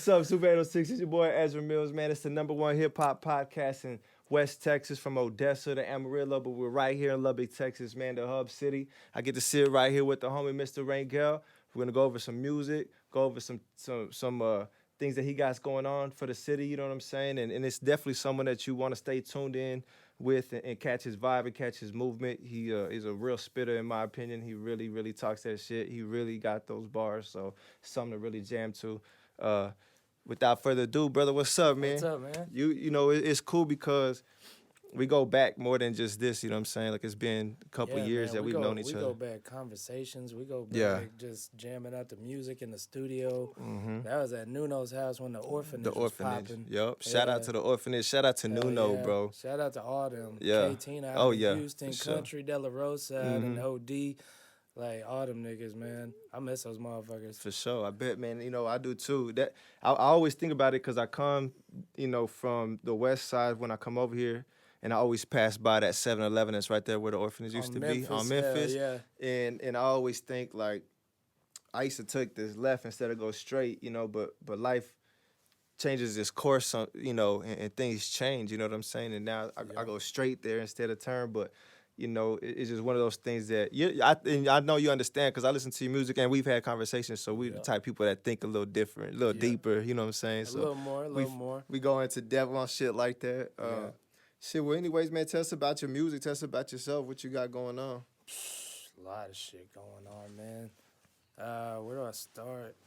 up, Super806? It's your boy Ezra Millz, man. It's the #1 hip-hop podcast in West Texas, from Odessa to Amarillo, but we're right here in Lubbock, Texas, man, the hub city. I get to sit right here with the homie, Mr. Rangel. We're gonna go over some music, go over some things that he got going on for the city, you know what I'm saying? And it's definitely someone that you want to stay tuned in with and catch his vibe and catch his movement. He is a real spitter, in my opinion. He really, really talks that shit. He really got those bars, so something to really jam to. Without further ado, brother, what's up, man? What's up, man? You know, it's cool because we go back more than just this, you know what I'm saying? Like, it's been a couple years that we've known each other. We go back conversations. We go back Yeah. just jamming out the music in the studio. Mm-hmm. That was at Nuno's house when the orphanage was popping. Yep. Shout out to the orphanage. Shout out to Nuno, bro. Shout out to all them. Yeah. K-Tina out in Houston, for Country, De La Rosa out in OD. Like, all them niggas, man. I miss those motherfuckers. For sure. I bet, man. You know, I do too. That I always think about it because I come, you know, from the west side when I come over here. And I always pass by that 7-Eleven that's right there where the orphanage used to be on Memphis. Yeah. And I always think, like, I used to take this left instead of go straight, you know, but life changes its course, you know, and things change, you know what I'm saying? And now I go straight there instead of turn, but, you know, it's just one of those things that I know you understand because I listen to your music and we've had conversations, so we're the type of people that think a little different, a little deeper, you know what I'm saying? A little more. We go into depth on shit like that. Shit, well, anyways, man, tell us about your music. Tell us about yourself, what you got going on. A lot of shit going on, man. Where do I start?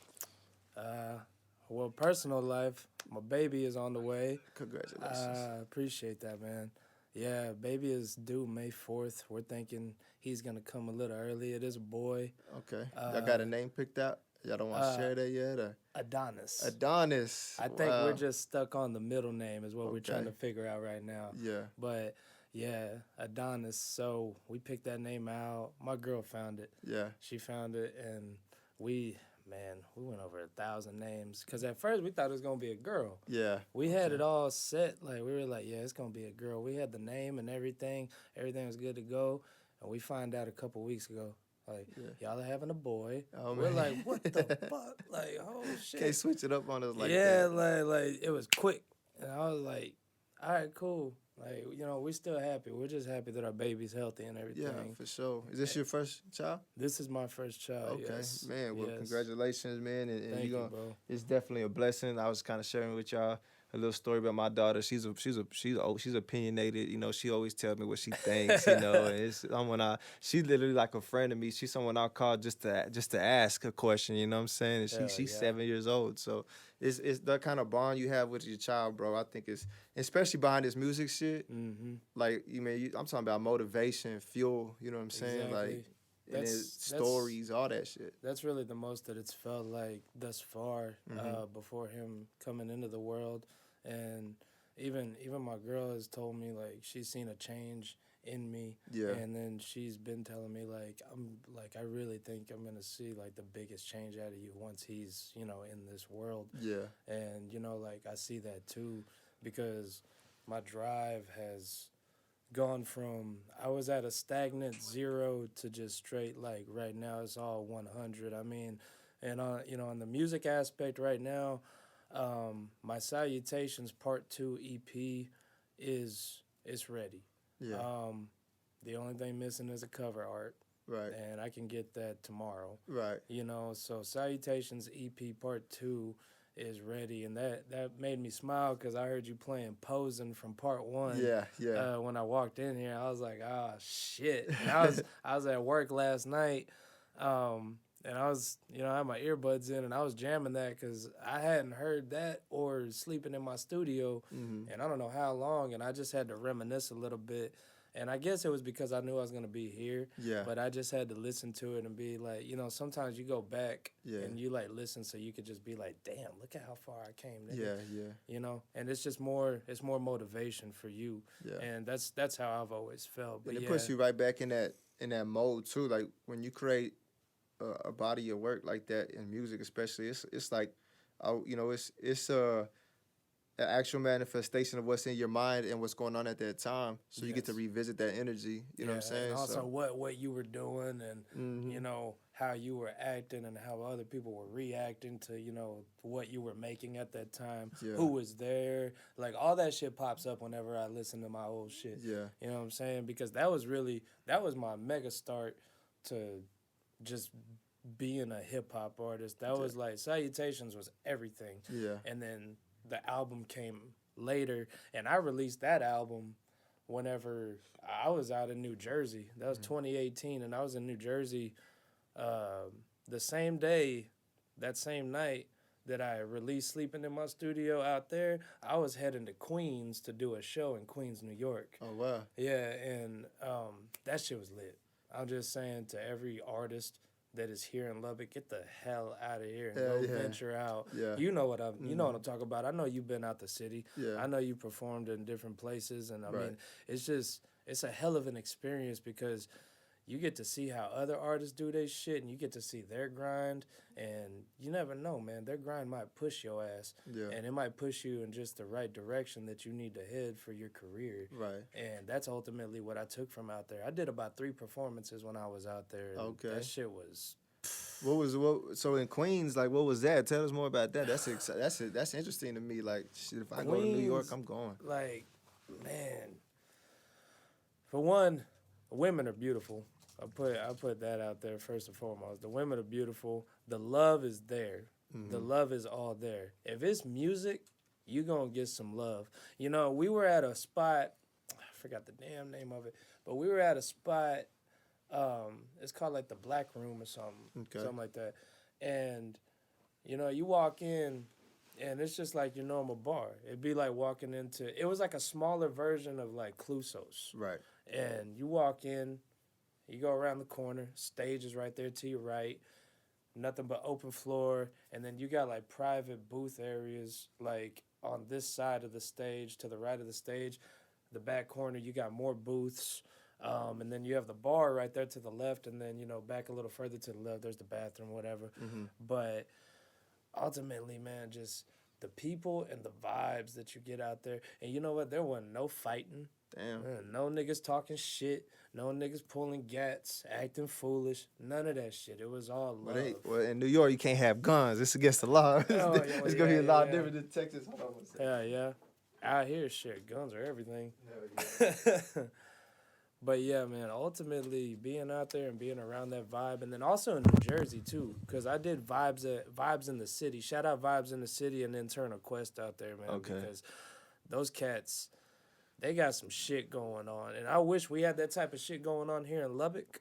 Well, personal life, my baby is on the way. Congratulations. Appreciate that, man. Yeah, baby is due May 4th. We're thinking he's going to come a little early. It is a boy. Okay. Y'all got a name picked out? Y'all don't want to share that yet? Or? Adonis. Adonis. I think we're just stuck on the middle name is what we're trying to figure out right now. Yeah. But, yeah, Adonis. So we picked that name out. My girl found it. Yeah. She found it, and we went over 1,000 names. Because at first we thought it was going to be a girl. Yeah. We had it all set. Like, we were like, yeah, it's going to be a girl. We had the name and everything. Everything was good to go. And we found out a couple weeks ago. Like, y'all are having a boy. Oh, we're man. like, what the fuck? Like, oh, shit. Can't switch it up on us like that. Yeah, like, it was quick. And I was like, all right, cool. Like, you know, we're still happy. We're just happy that our baby's healthy and everything. Yeah, for sure. Is this your first child? This is my first child, Okay, yes. man. Well, yes. congratulations, man. And Thank you, bro. It's definitely a blessing. I was kind of sharing with y'all a little story about my daughter. She's opinionated. You know, she always tells me what she thinks. You know, and it's someone she's literally like a friend to me. She's someone I call just to ask a question. You know what I'm saying? And she's 7 years old, so it's the kind of bond you have with your child, bro. I think it's especially behind this music shit. Mm-hmm. Like I'm talking about motivation, fuel. You know what I'm saying? Exactly. Like. And stories, all that shit. That's really the most that it's felt like thus far before him coming into the world. And even my girl has told me, like, she's seen a change in me. Yeah. And then she's been telling me, like, I really think I'm going to see, like, the biggest change out of you once he's, you know, in this world. Yeah. And, you know, like, I see that, too, because my drive has gone from I was at a stagnant 0 to just straight, like, right now it's all 100. I mean, and you know, on the music aspect right now, my Salutations Part 2 EP is ready. Yeah. The only thing missing is a cover art. Right. And I can get that tomorrow. Right. You know, so Salutations EP Part 2 is ready, and that made me smile because I heard you playing Posing from Part 1. Yeah. When I walked in here, I was like, ah, shit. And I was at work last night, and I was, you know, I had my earbuds in, and I was jamming that because I hadn't heard that or sleeping in my studio, and I don't know how long, and I just had to reminisce a little bit. And I guess it was because I knew I was going to be here. Yeah. But I just had to listen to it and be like, you know, sometimes you go back and you, like, listen so you could just be like, damn, look at how far I came. Nigga. Yeah. You know? And it's just more motivation for you. Yeah. And that's how I've always felt. But and it puts you right back in that mode, too. Like, when you create a body of work like that in music especially, it's like, you know, it's an actual manifestation of what's in your mind and what's going on at that time. So you get to revisit that energy. You know what I'm saying? And also what you were doing and, you know, how you were acting and how other people were reacting to, you know, what you were making at that time, Yeah. who was there. Like, all that shit pops up whenever I listen to my old shit. Yeah. You know what I'm saying? Because that was my mega start to just being a hip-hop artist. That was like, Salutations was everything. Yeah. And then the album came later, and I released that album whenever I was out in New Jersey. That was 2018, and I was in New Jersey the same day, that same night that I released Sleeping in My Studio out there. I was heading to Queens to do a show in Queens, New York. Oh, wow. Yeah, and that shit was lit. I'm just saying to every artist that is here in Lubbock, get the hell out of here and go venture out. Yeah. You know what I'm talking about. I know you've been out the city. Yeah. I know you performed in different places, and I Right. mean, it's a hell of an experience because you get to see how other artists do their shit, and you get to see their grind, and you never know, man. Their grind might push your ass, Yeah. and it might push you in just the right direction that you need to head for your career. Right. And that's ultimately what I took from out there. I did about 3 performances when I was out there. And Okay. that shit was... So in Queens, like, what was that? Tell us more about that. That's interesting to me. Like, shit, if I go to New York, I'm going. Like, man, for one, women are beautiful. I put that out there first and foremost. The women are beautiful. The love is there. The love is all there. If it's music, you gonna get some love. You know, we were at a spot, I forgot the damn name of it, but we were at a spot, it's called like the Black Room or something like that. And, you know, you walk in, and it's just like your normal bar. It'd be like walking into, it was like a smaller version of like Clusos. Right. And you walk in, you go around the corner, stage is right there to your right, nothing but open floor, and then you got like private booth areas like on this side of the stage, to the right of the stage. The back corner, you got more booths, and then you have the bar right there to the left, and then, you know, back a little further to the left, there's the bathroom, whatever. But ultimately, man, just the people and the vibes that you get out there. And you know what? There wasn't no fighting. Damn. No niggas talking shit. No niggas pulling gats, acting foolish. None of that shit. It was all love. Well, in New York, you can't have guns. It's against the law. It's going to be a lot different than Texas. Hold on one second. Yeah. Out here, shit, guns are everything. But yeah, man, ultimately being out there and being around that vibe, and then also in New Jersey too, because I did Vibes in the City. Shout out Vibes in the City and Internal Quest out there, man. Okay. Because those cats, they got some shit going on, and I wish we had that type of shit going on here in Lubbock.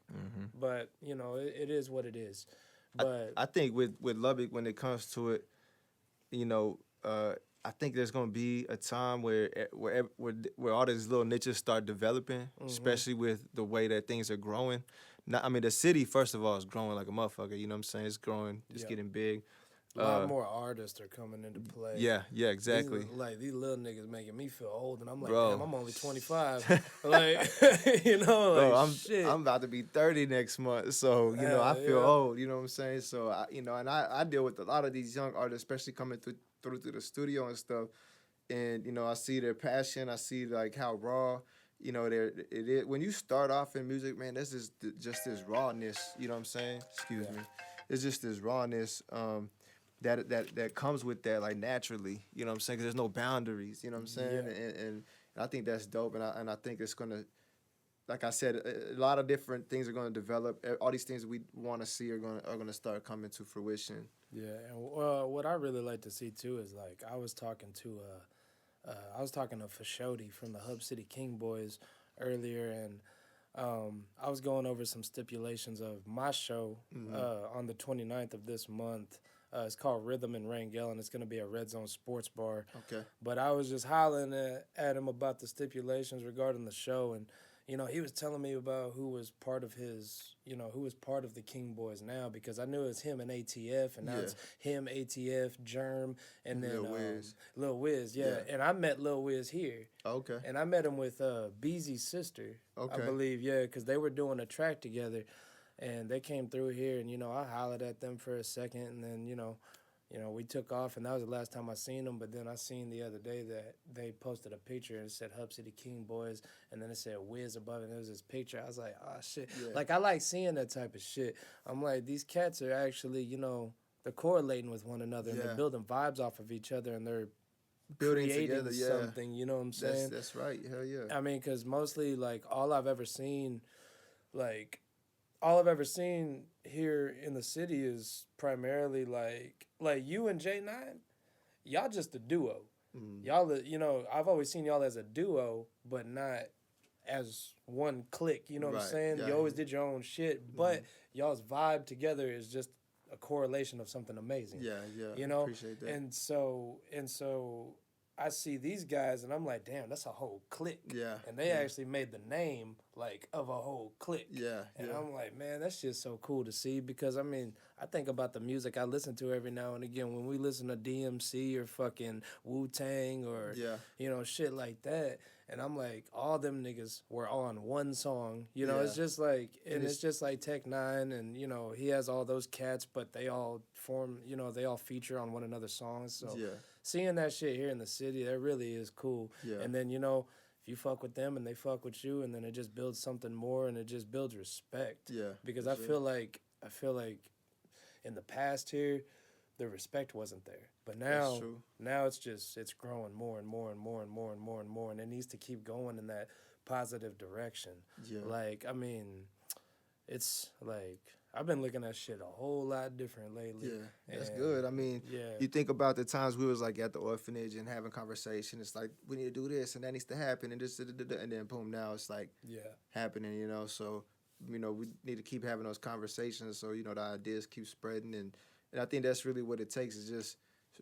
But you know, it is what it is. But I think with Lubbock, when it comes to it, you know, I think there's gonna be a time where all these little niches start developing, especially with the way that things are growing. I mean, the city, first of all, is growing like a motherfucker. You know what I'm saying? It's growing, it's getting big. A lot more artists are coming into play. Yeah, exactly. These little niggas making me feel old, and I'm like, Bro. damn, I'm only 25. Like, you know, like, Bro, shit. I'm about to be 30 next month, so you know I feel old. You know what I'm saying? So I deal with a lot of these young artists, especially coming through the studio and stuff. And you know, I see their passion. I see like how raw. You know, it is. When you start off in music, man, that's just this rawness. You know what I'm saying? Excuse me. It's just this rawness. That comes with that, like, naturally, you know what I'm saying? 'Cause there's no boundaries, you know what I'm saying? Yeah. And I think that's dope, and I think it's gonna, like I said, a lot of different things are gonna develop. All these things we want to see are gonna start coming to fruition. Yeah, and what I really like to see too is, like, I was talking to Fashodi from the Hub City King Boys earlier, and I was going over some stipulations of my show on the 29th of this month. It's called Rhythm in Rangel, and it's going to be a Red Zone sports bar. Okay. But I was just hollering at him about the stipulations regarding the show, and, you know, he was telling me about who was part of the King Boys now, because I knew it was him and ATF, and now it's him, ATF, Germ, and then Lil Wiz, And I met Lil Wiz here. Okay. And I met him with Beezy's sister, I believe, because they were doing a track together. And they came through here, and, you know, I hollered at them for a second, and then, you know, you know, we took off, and that was the last time I seen them. But then I seen the other day that they posted a picture and it said Hub City King Boys, and then it said Wiz above, and there was this picture. I was like, oh shit! Yeah. Like I like seeing that type of shit. I'm like, these cats are actually, you know, they're correlating with one another, and they're building vibes off of each other, and they're building creating together, something. You know what I'm saying? That's right. Hell yeah. I mean, because mostly like all I've ever seen, like all I've ever seen here in the city is primarily like you and J9, y'all just a duo. Y'all, you know, I've always seen y'all as a duo, but not as one clique. You know what I'm saying? Yeah. You always did your own shit, but y'all's vibe together is just a correlation of something amazing. Yeah. You know, Appreciate that. and so I see these guys and I'm like, damn, that's a whole clique. Yeah. And they actually made the name like of a whole clique. Yeah. And I'm like, man, that's just so cool to see because I mean, I think about the music I listen to every now and again when we listen to DMC or fucking Wu-Tang or you know, shit like that. And I'm like, all them niggas were on one song. You know, it's just like, and it's just like Tech Nine, and you know, he has all those cats, but they all form, you know, they all feature on one another's songs. So seeing that shit here in the city, that really is cool. Yeah. And then, you know, if you fuck with them and they fuck with you, and then it just builds something more, and it just builds respect. Yeah. Because I feel like in the past here, the respect wasn't there. But now it's growing more and more and more and more and more and more, and it needs to keep going in that positive direction. Yeah. Like, I mean, it's like I've been looking at shit a whole lot different lately. Yeah, that's good. I mean, you think about the times we was like at the orphanage and having conversation. It's like we need to do this and that needs to happen and this and then boom, now it's like happening. You know, so you know we need to keep having those conversations so you know the ideas keep spreading and I think that's really what it takes is just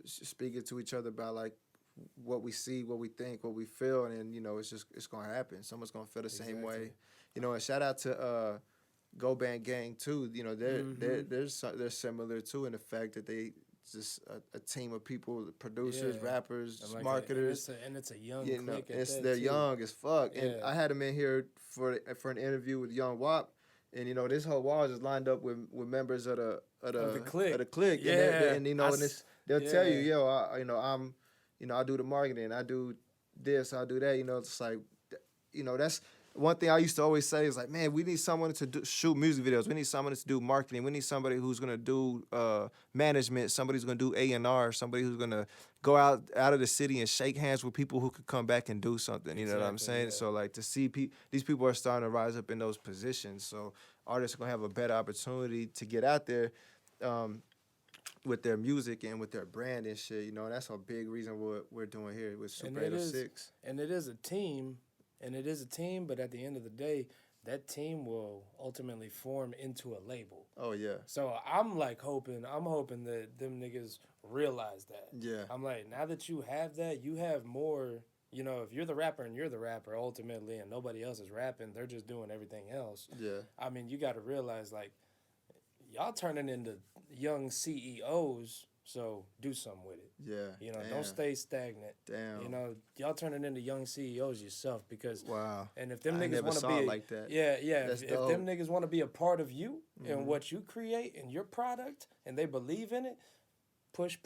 speaking to each other about like what we see, what we think, what we feel, and you know it's gonna happen. Someone's gonna feel the same way, you know. And shout out to Go Band Gang too. You know they're similar too in the fact that they just a team of people, producers, rappers, like marketers, and it's a young clique. They're young as fuck. And I had them in here for an interview with Young Wop. And you know this whole wall is lined up with members of the clique. Yeah. And you know, they'll tell you, yo, I do the marketing, I do this, I do that. You know, it's like, you know, that's one thing I used to always say is like, man, we need someone to shoot music videos. We need someone to do marketing. We need somebody who's gonna do management. Somebody's gonna do A&R. Somebody who's gonna go out of the city and shake hands with people who could come back and do something. You know what I'm saying? Yeah. So like to see these people are starting to rise up in those positions. So artists are gonna have a better opportunity to get out there with their music and with their brand and shit. You know, and that's a big reason what we're doing here with Super806. And it is a team. But at the end of the day, that team will ultimately form into a label. Oh, yeah. So I'm hoping that them niggas realize that. Yeah. I'm like, now that you have that, you have more, you know, if you're the rapper and you're the rapper ultimately and nobody else is rapping, they're just doing everything else. Yeah. I mean, you got to realize, like, y'all turning into young CEOs. So do something with it. Yeah. You know, don't stay stagnant. Damn. You know, y'all turning into young CEOs yourself because and if them niggas want to be like that. Yeah. If them niggas want to be a part of you and what you create and your product and they believe in it, push,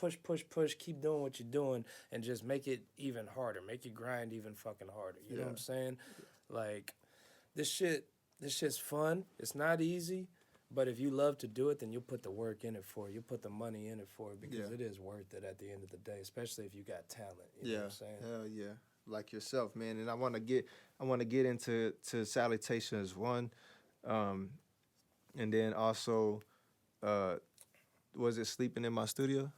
keep doing what you're doing and just make it even harder. Make your grind even fucking harder. You know what I'm saying? Like this shit's fun. It's not easy. But if you love to do it, then you'll put the work in it for it. You'll put the money in it for it because it is worth it at the end of the day, especially if you got talent. You know what I'm saying? Hell yeah. Like yourself, man. And I want to get into Salutations 1. And then also, was it Sleeping in My Studio?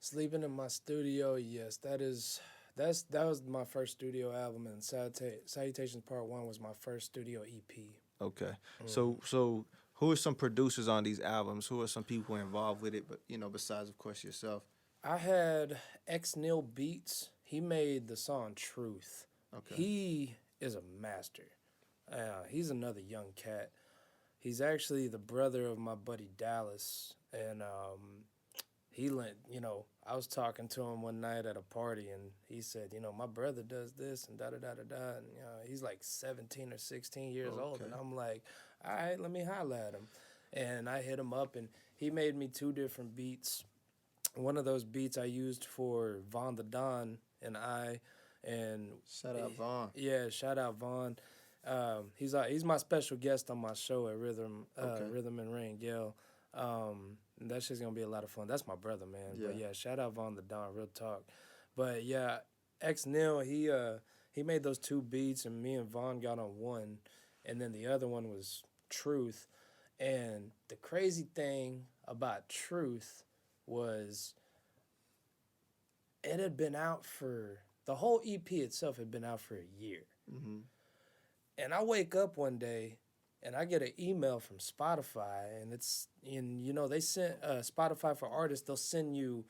Sleeping in My Studio, yes. That was my first studio album, and Salutations Part 1 was my first studio EP. Okay. So who are some producers on these albums? Who are some people involved with it? But you know, besides of course yourself. I had X Neil Beats. He made the song Truth. Okay. He is a master. He's another young cat. He's actually the brother of my buddy Dallas, and he lent. You know, I was talking to him one night at a party, and he said, you know, my brother does this and da da da da da, and you know, he's like 17 or 16 years old, and I'm like, all right, let me holler at him. And I hit him up, and he made me 2 different beats. one of those beats I used for Von the Don and I, and Shout out Vaughn. yeah, shout out Vaughn. He's my special guest on my show at Rhythm and Rangel. And that shit's gonna be a lot of fun. That's my brother, man. Yeah. But yeah, shout out Von the Don, real talk. But yeah, X Nil, he made those two beats, and me and Vaughn got on one, and then the other one was Truth. And the crazy thing about Truth was it had been out for the whole EP itself had been out for a year. Mm-hmm. And I wake up one day and I get an email from Spotify, and they sent Spotify for artists. They'll send you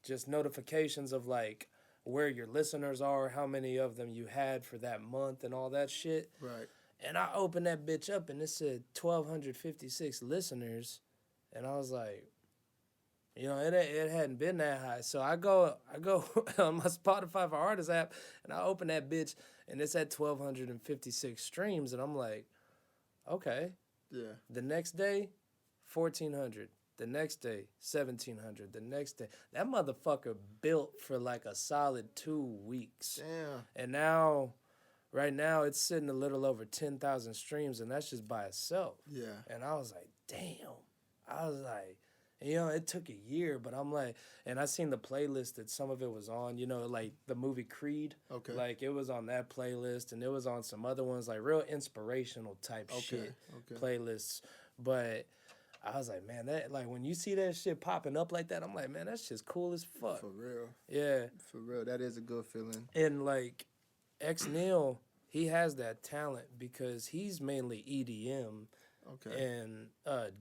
just notifications of like where your listeners are, how many of them you had for that month, and all that shit. Right. And I opened that bitch up, and it said 1,256 listeners, and I was like, it hadn't been that high. So I go on my Spotify for Artists app, and I open that bitch, and it's at 1,256 streams, and I'm like, okay. Yeah. The next day, 1,400. The next day, 1,700. The next day, that motherfucker built for like a solid 2 weeks. Damn. And right now, it's sitting a little over 10,000 streams, and that's just by itself. Yeah. And I was like, damn. I was like, it took a year, but I'm like, and I seen the playlist that some of it was on, like the movie Creed. Okay. Like it was on that playlist, and it was on some other ones, like real inspirational type shit playlists. But I was like, man, that like when you see that shit popping up like that, I'm like, man, that's just cool as fuck. For real. Yeah. For real. That is a good feeling. And like X Neil, he has that talent because he's mainly EDM. Okay. And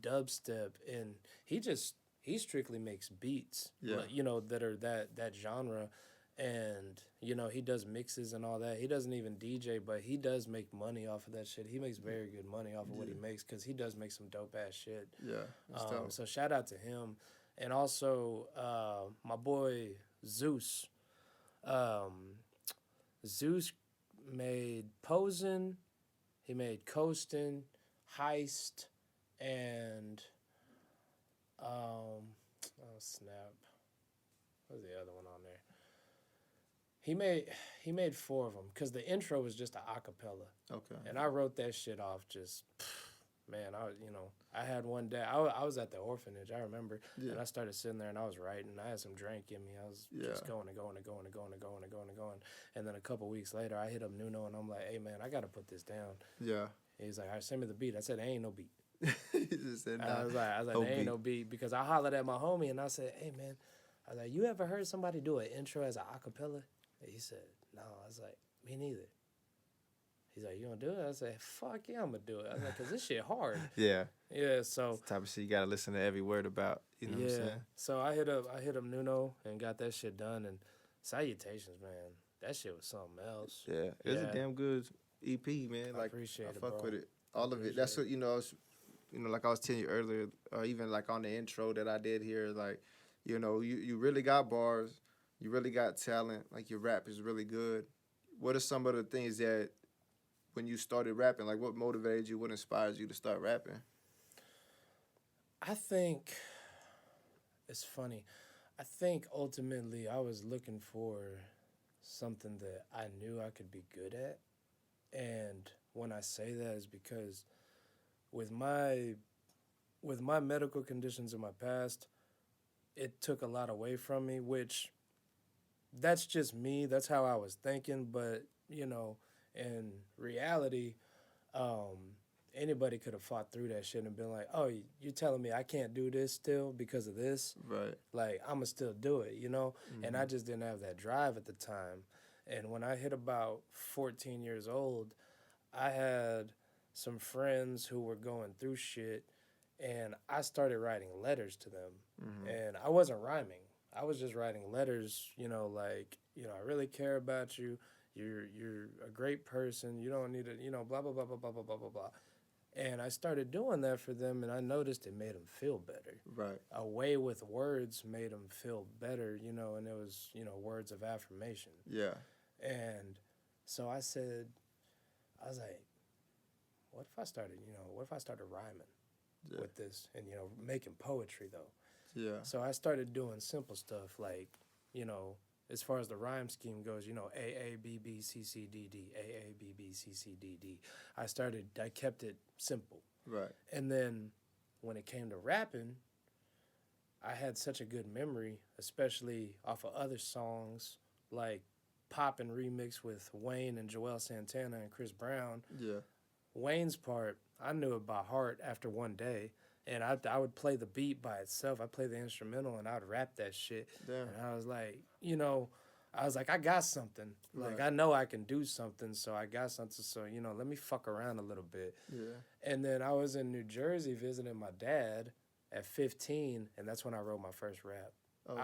dubstep, and he strictly makes beats, that are that genre, and he does mixes and all that. He doesn't even DJ, but he does make money off of that shit. He makes very good money off of what he makes because he does make some dope ass shit. Yeah. So shout out to him, and also my boy Zeus. Zeus made Posin', he made Coastin', Heist, and oh snap, what's the other one on there? He made 4 of them because the intro was just a acapella. Okay. And I wrote that shit off just, man. I had one day I was at the orphanage, I remember, and I started sitting there and I was writing. I had some drink in me. I was just going, and then a couple weeks later I hit up Nuno and I'm like, hey man, I gotta put this down. Yeah. He's like, all right, send me the beat. I said, there ain't no beat. He just said, nah, I was like, there ain't no beat, because I hollered at my homie and I said, hey man, I was like, you ever heard somebody do an intro as an acapella? And he said, no. I was like, me neither. He's like, you gonna do it? I said, fuck yeah, I'm gonna do it. I was like, cause this shit hard. Yeah. Yeah. So it's the type of shit you gotta listen to every word about. You know what I'm saying? So I hit up Nuno and got that shit done, and Salutations, man. That shit was something else. Yeah. It was a damn good EP, man. Like, appreciate it, fuck bro. with it. All of it. That's what, like I was telling you earlier, even like on the intro that I did here, like, you really got bars, you really got talent, like your rap is really good. What are some of the things that when you started rapping, like what motivated you, what inspires you to start rapping? I think it's funny. I think ultimately I was looking for something that I knew I could be good at. And when I say that is because with my medical conditions in my past, it took a lot away from me, which that's just me. That's how I was thinking. But, in reality, anybody could have fought through that shit and been like, oh, you're telling me I can't do this still because of this? Right. Like, I'm going to still do it, Mm-hmm. And I just didn't have that drive at the time. And when I hit about 14 years old, I had some friends who were going through shit, and I started writing letters to them. Mm-hmm. And I wasn't rhyming. I was just writing letters, I really care about you. You're a great person. You don't need to, blah, blah, blah, blah, blah, blah, blah, blah, blah. And I started doing that for them, and I noticed it made them feel better. Right. A way with words made them feel better, and it was, words of affirmation. Yeah. And so I was like, what if I started rhyming with this and, making poetry, though? Yeah. So I started doing simple stuff like, you know, as far as the rhyme scheme goes, you know, A A B B C C D D, A A B B C C D D. I kept it simple. Right. And then when it came to rapping, I had such a good memory, especially off of other songs like Pop and Remix with Wayne and Joel Santana and Chris Brown. Yeah. Wayne's part, I knew it by heart after one day. And I would play the beat by itself. I'd play the instrumental and I'd rap that shit. Damn. And I was like, you know, I got something. Like, Right. I know I can do something, so I got something. So, you know, let me fuck around a little bit. Yeah. And then I was in New Jersey visiting my dad at 15, and that's when I wrote my first rap. Oh,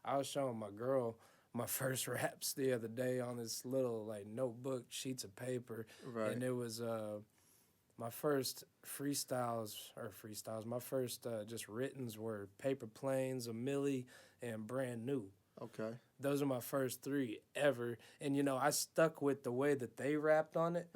I was showing my girl my first raps the other day on this little, like, notebook, sheets of paper. Right. And it was my first my first just writtens were Paper Planes, A Millie, and Brand New. Okay. Those are my first three ever. And, you know, I stuck with the way that they rapped on it,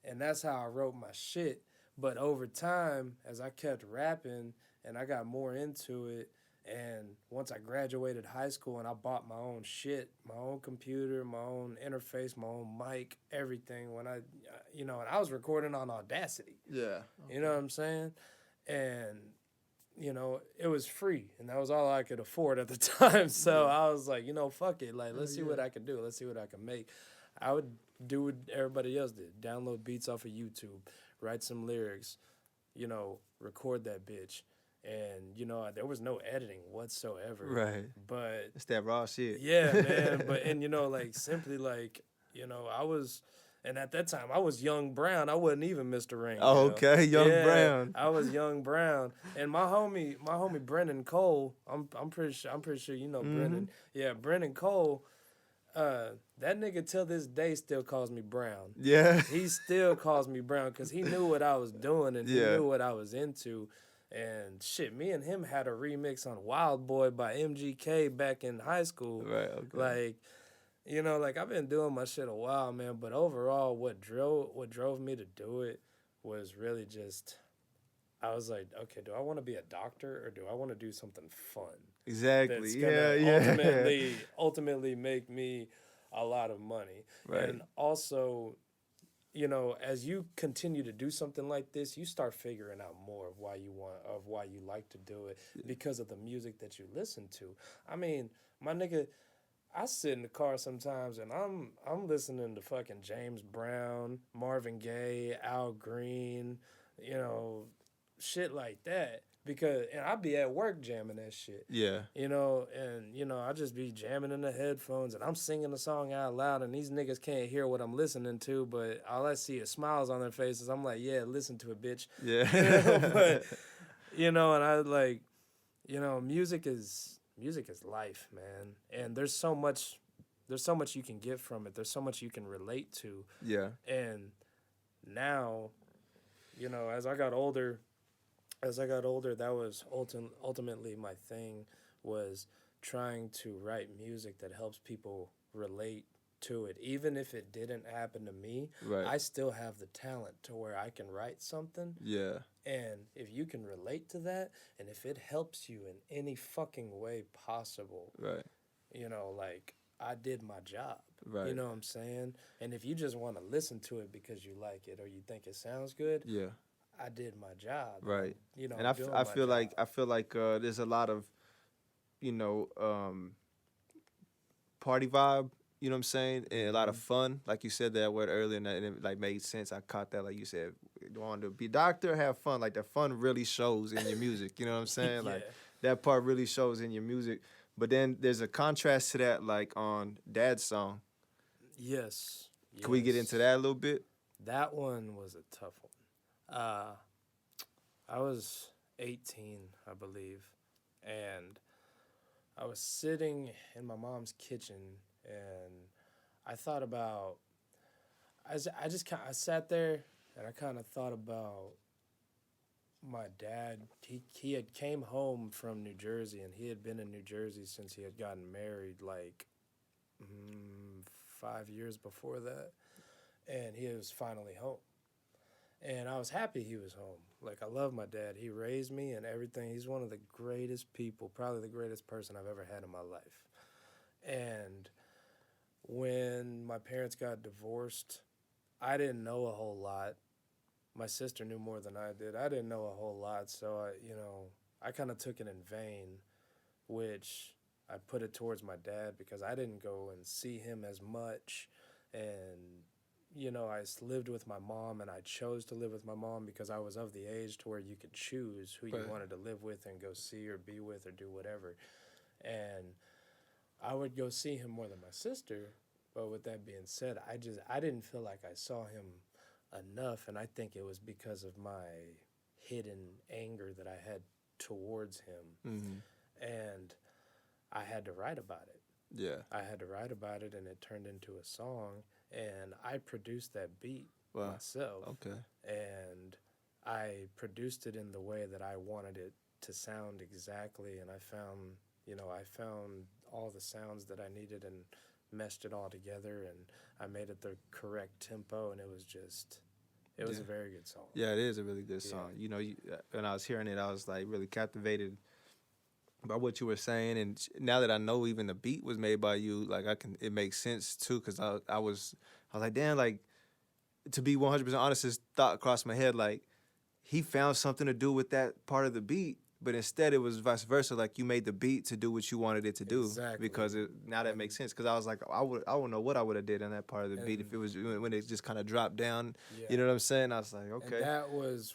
and that's how I wrote my shit. But over time, as I kept rapping and I got more into it, and once I graduated high school and I bought my own shit, my own computer, my own interface, my own mic, everything, and I was recording on Audacity. Yeah. You know what I'm saying? And, you know, it was free, and that was all I could afford at the time. So I was like, you know, fuck it. Like, let's see what I can do. Let's see what I can make. I would do what everybody else did. Download beats off of YouTube, write some lyrics, you know, record that bitch. And, you know, there was no editing whatsoever. Right. But It's that raw shit. yeah, man. And, you know, like, simply, like, you know, and at that time, I was Young Brown. I wasn't even Mr. Rangel. Oh, okay. Young Brown. I was Young Brown. And my homie Brendan Cole, I'm pretty sure you know Brendan. Yeah, Brendan Cole, that nigga till this day still calls me Brown. Yeah. He still calls me Brown because he knew what I was doing and he knew what I was into. And shit, me and him had a remix on Wild Boy by MGK back in high school. Right, okay. Like, you know, like, I've been doing my shit a while, man. But overall, what drove me to do it was really just, I was like, okay, do I want to be a doctor or do I want to do something fun? Exactly. That's Yeah. ultimately make me a lot of money. Right. And also, you know, as you continue to do something like this, you start figuring out more of why you like to do it because of the music that you listen to. I mean, my nigga, I sit in the car sometimes and I'm listening to fucking James Brown, Marvin Gaye, Al Green, you know, shit like that. And I be at work jamming that shit. Yeah. You know, and, you know, I just be jamming in the headphones and I'm singing the song out loud and these niggas can't hear what I'm listening to, but all I see is smiles on their faces. I'm like, yeah, listen to it, bitch. Yeah. You know, but, you know, and I like, you know, music is life, man. And there's so much you can get from it. There's so much you can relate to. Yeah. And now, you know, as I got older, that was ultimately my thing, was trying to write music that helps people relate to it. Even if it didn't happen to me, Right. I still have the talent to where I can write something. Yeah. And if you can relate to that, and if it helps you in any fucking way possible, Right. you know, like, I did my job. Right. You know what I'm saying? And if you just want to listen to it because you like it or you think it sounds good, Yeah. I did my job. Right. You know, And I'm doing I my feel job. like there's a lot of, you know, party vibe, you know what I'm saying? And a lot of fun. Like you said that word earlier and it like made sense. I caught that, like you said, you want to be a doctor, have fun. Like that fun really shows in your music, you know what I'm saying? Like that part really shows in your music. But then there's a contrast to that, like on Dad's song. Yes. Can we get into that a little bit? That one was a tough one. I was 18, I believe, and I was sitting in my mom's kitchen, and I thought about, I sat there, and I kind of thought about my dad. He had came home from New Jersey, and he had been in New Jersey since he had gotten married, like 5 years before that, and he was finally home. And I was happy he was home. Like, I love my dad. He raised me and everything. He's one of the greatest people, probably the greatest person I've ever had in my life. And when my parents got divorced, I didn't know a whole lot. My sister knew more than I did. I didn't know a whole lot, so I kind of took it in vain, which I put it towards my dad because I didn't go and see him as much. And I lived with my mom, and I chose to live with my mom because I was of the age to where you could choose who you wanted to live with and go see or be with or do whatever. And I would go see him more than my sister, but with that being said, I didn't feel like I saw him enough, and I think it was because of my hidden anger that I had towards him. And I had to write about it. Yeah. I had to write about it, and it turned into a song, and I produced that beat myself. Okay. And I produced it in the way that I wanted it to sound exactly, and I found all the sounds that I needed and meshed it all together, and I made it the correct tempo, and it was a very good song. Yeah, it is a really good song. When I was hearing it, I was like really captivated by what you were saying, and now that I know even the beat was made by you, like it makes sense too, because I was like, damn, like, to be 100% honest, this thought crossed my head, like, he found something to do with that part of the beat, but instead it was vice versa, like you made the beat to do what you wanted it to do. Exactly. Because now that makes sense, because I was like, I don't know what I would have did on that part of the beat if it was when it just kind of dropped down. Yeah. You know what I'm saying? I was like, okay. And that was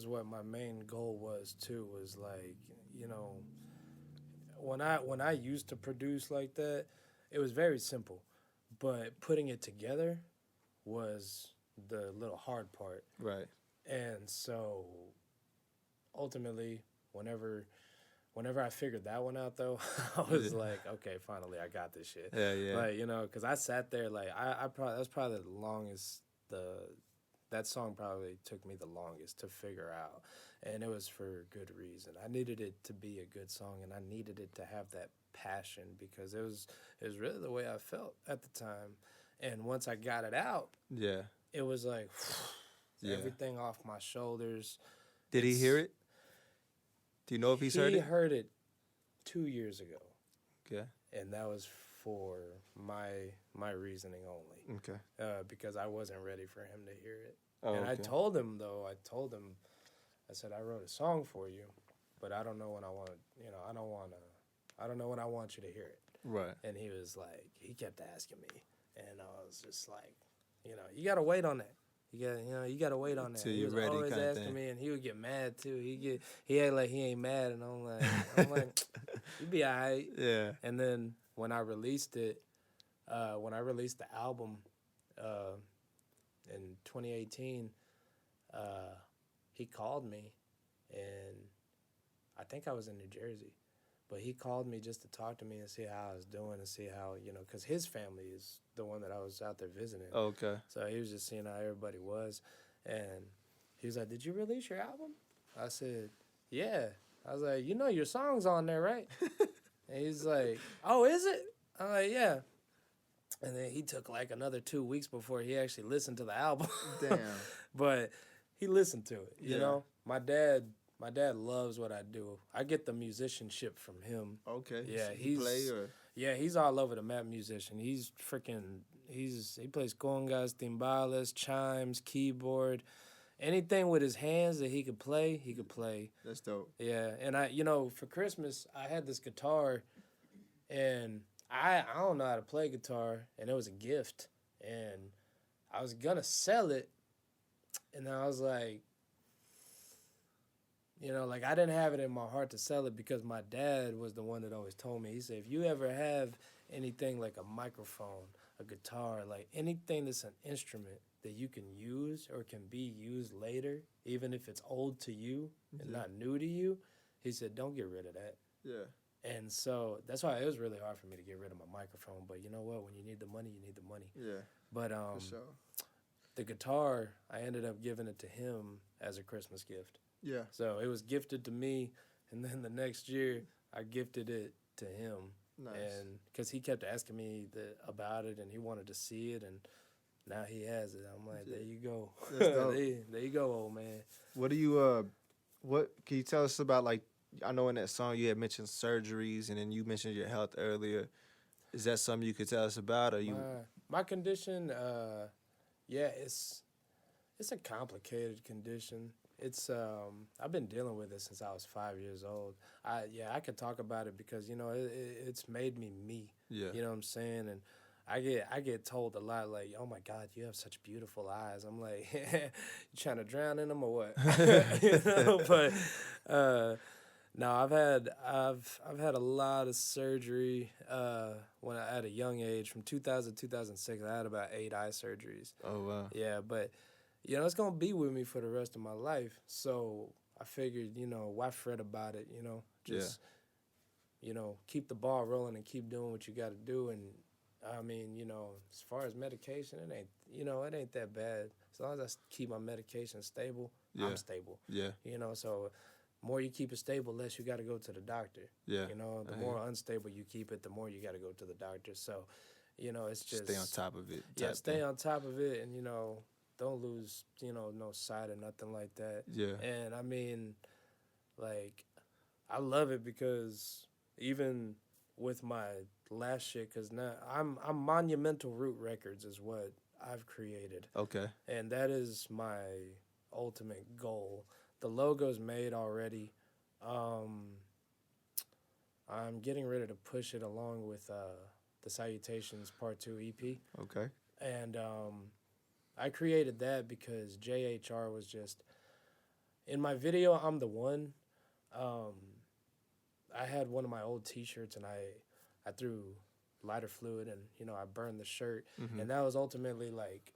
what my main goal was too, was like, when I used to produce like that, it was very simple, but putting it together was the little hard part. Right. And so ultimately, whenever I figured that one out, though, I was like, okay, finally, I got this shit. Yeah. Like, because I sat there, like, that's probably the longest, that song probably took me the longest to figure out. And it was for good reason. I needed it to be a good song, and I needed it to have that passion, because it was really the way I felt at the time. And once I got it out, it was like everything off my shoulders. Did he hear it? Do you know if he's heard it? He heard it 2 years ago. Okay. And that was for my reasoning only. Okay. Because I wasn't ready for him to hear it. Oh, and okay. I told him, I said, I wrote a song for you, but I don't know when I want when I want you to hear it. Right. And he was like, he kept asking me, and I was just like, you gotta wait on that. You gotta wait on that. Till He you're was ready, always kind of asking thing. me, and he would get mad too. He act like he ain't mad, and I'm like, you be alright. Yeah. And then when I released it, the album in 2018, he called me, and I think I was in New Jersey, but he called me just to talk to me and see how I was doing and see how, because his family is the one that I was out there visiting. Okay. So he was just seeing how everybody was, and he was like, "Did you release your album?" I said, "Yeah." I was like, "Your song's on there, right?" And he's like, "Oh, is it?" I'm like, "Yeah." And then he took like another 2 weeks before he actually listened to the album. Damn. But he listened to it, you know? My dad loves what I do. I get the musicianship from him. Okay. Yeah, he play or? Yeah, he's all over the map musician. He plays congas, timbales, chimes, keyboard. Anything with his hands that he could play, he could play. That's dope. Yeah, and for Christmas, I had this guitar, and I don't know how to play guitar, and it was a gift, and I was gonna sell it, and I was like, I didn't have it in my heart to sell it, because my dad was the one that always told me, he said, if you ever have anything like a microphone, a guitar, like anything that's an instrument that you can use or can be used later, even if it's old to you and not new to you, he said, don't get rid of that. Yeah. And so that's why it was really hard for me to get rid of my microphone. But you know what? When you need the money, you need the money. Yeah. But for sure. The guitar, I ended up giving it to him as a Christmas gift. Yeah. So it was gifted to me, and then the next year I gifted it to him. Nice. And because he kept asking me about it, and he wanted to see it, and now he has it. I'm like, there you go. That's dope. there you go, old man. What do you what can you tell us about, like, I know in that song you had mentioned surgeries and then you mentioned your health earlier. Is that something you could tell us about, or you? My condition, yeah, it's a complicated condition. It's I've been dealing with it since I was 5 years old. I could talk about it because it's made me me. Yeah. You know what I'm saying? And I get told a lot like, oh my God, you have such beautiful eyes. I'm like, you trying to drown in them or what? But no, I've had a lot of surgery. When at a young age, from 2000 to 2006, I had about 8 eye surgeries. Oh wow. Yeah, but it's gonna be with me for the rest of my life. So I figured, why fret about it? Just keep the ball rolling and keep doing what you got to do. And I mean, as far as medication, it ain't that bad. As long as I keep my medication stable, I'm stable. Yeah. So more you keep it stable, less you got to go to the doctor. Yeah. The more unstable you keep it, the more you got to go to the doctor. So, it's just stay on top of it. Yeah, stay on top of it, and don't lose no sight or nothing like that. Yeah. And I mean, like, I love it because even with my last shit, because now I'm Monumental Root Records is what I've created. Okay. And that is my ultimate goal. The logo's made already. I'm getting ready to push it along with the Salutations Part 2 EP. Okay. And I created that because JHR was just... In my video, I'm the One. I had one of my old T-shirts, and I threw lighter fluid, and, I burned the shirt. Mm-hmm. And that was ultimately, like...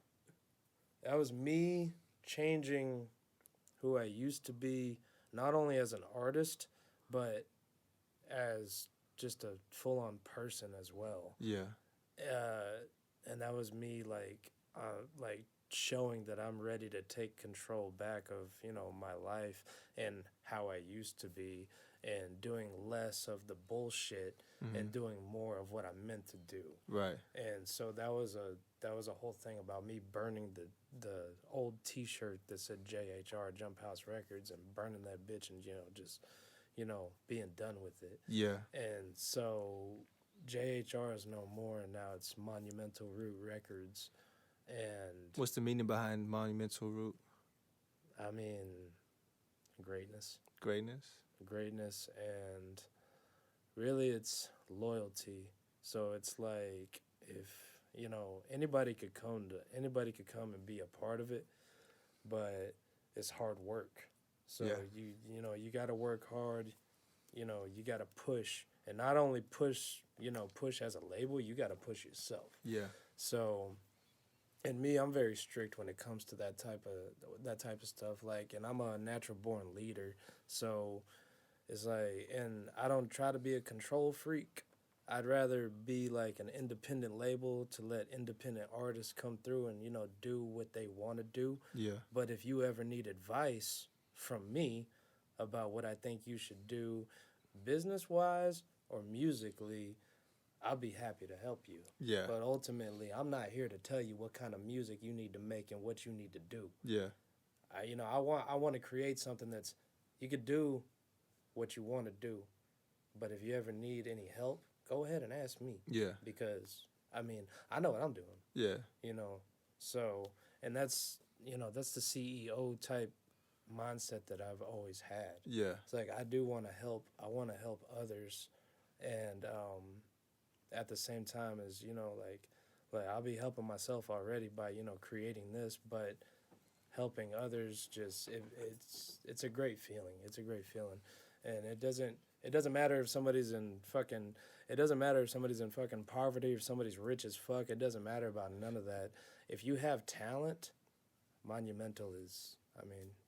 That was me changing who I used to be, not only as an artist, but as just a full-on person as well. Yeah. And that was me, like showing that I'm ready to take control back of, my life and how I used to be, and doing less of the bullshit and doing more of what I'm meant to do. Right. And so that was a whole thing about me burning the old T-shirt that said JHR Jump House Records and burning that bitch and just being done with it. Yeah. And so JHR is no more, and now it's Monumental Root Records. And what's the meaning behind Monumental Root? I mean, greatness. Greatness, and really it's loyalty. So it's like, if anybody could come and be a part of it, but it's hard work. So you got to work hard. You got to push, and not only push as a label, you got to push yourself. Yeah. So, and me, I'm very strict when it comes to that type of stuff. Like, and I'm a natural born leader, so it's like, and I don't try to be a control freak. I'd rather be like an independent label to let independent artists come through and do what they want to do. Yeah. But if you ever need advice from me about what I think you should do, business-wise or musically, I'll be happy to help you. Yeah. But ultimately, I'm not here to tell you what kind of music you need to make and what you need to do. Yeah. I want to create something that's, you could do what you want to do, but if you ever need any help, go ahead and ask me. Yeah. Because I know what I'm doing. Yeah. So, and that's the CEO type mindset that I've always had. Yeah. It's like, I do want to help. I want to help others, and at the same time as like I'll be helping myself already by creating this, but helping others, just it's a great feeling. It's a great feeling, and it doesn't matter if somebody's in fucking poverty, if somebody's rich as fuck. It doesn't matter about none of that. If you have talent, Monumental is.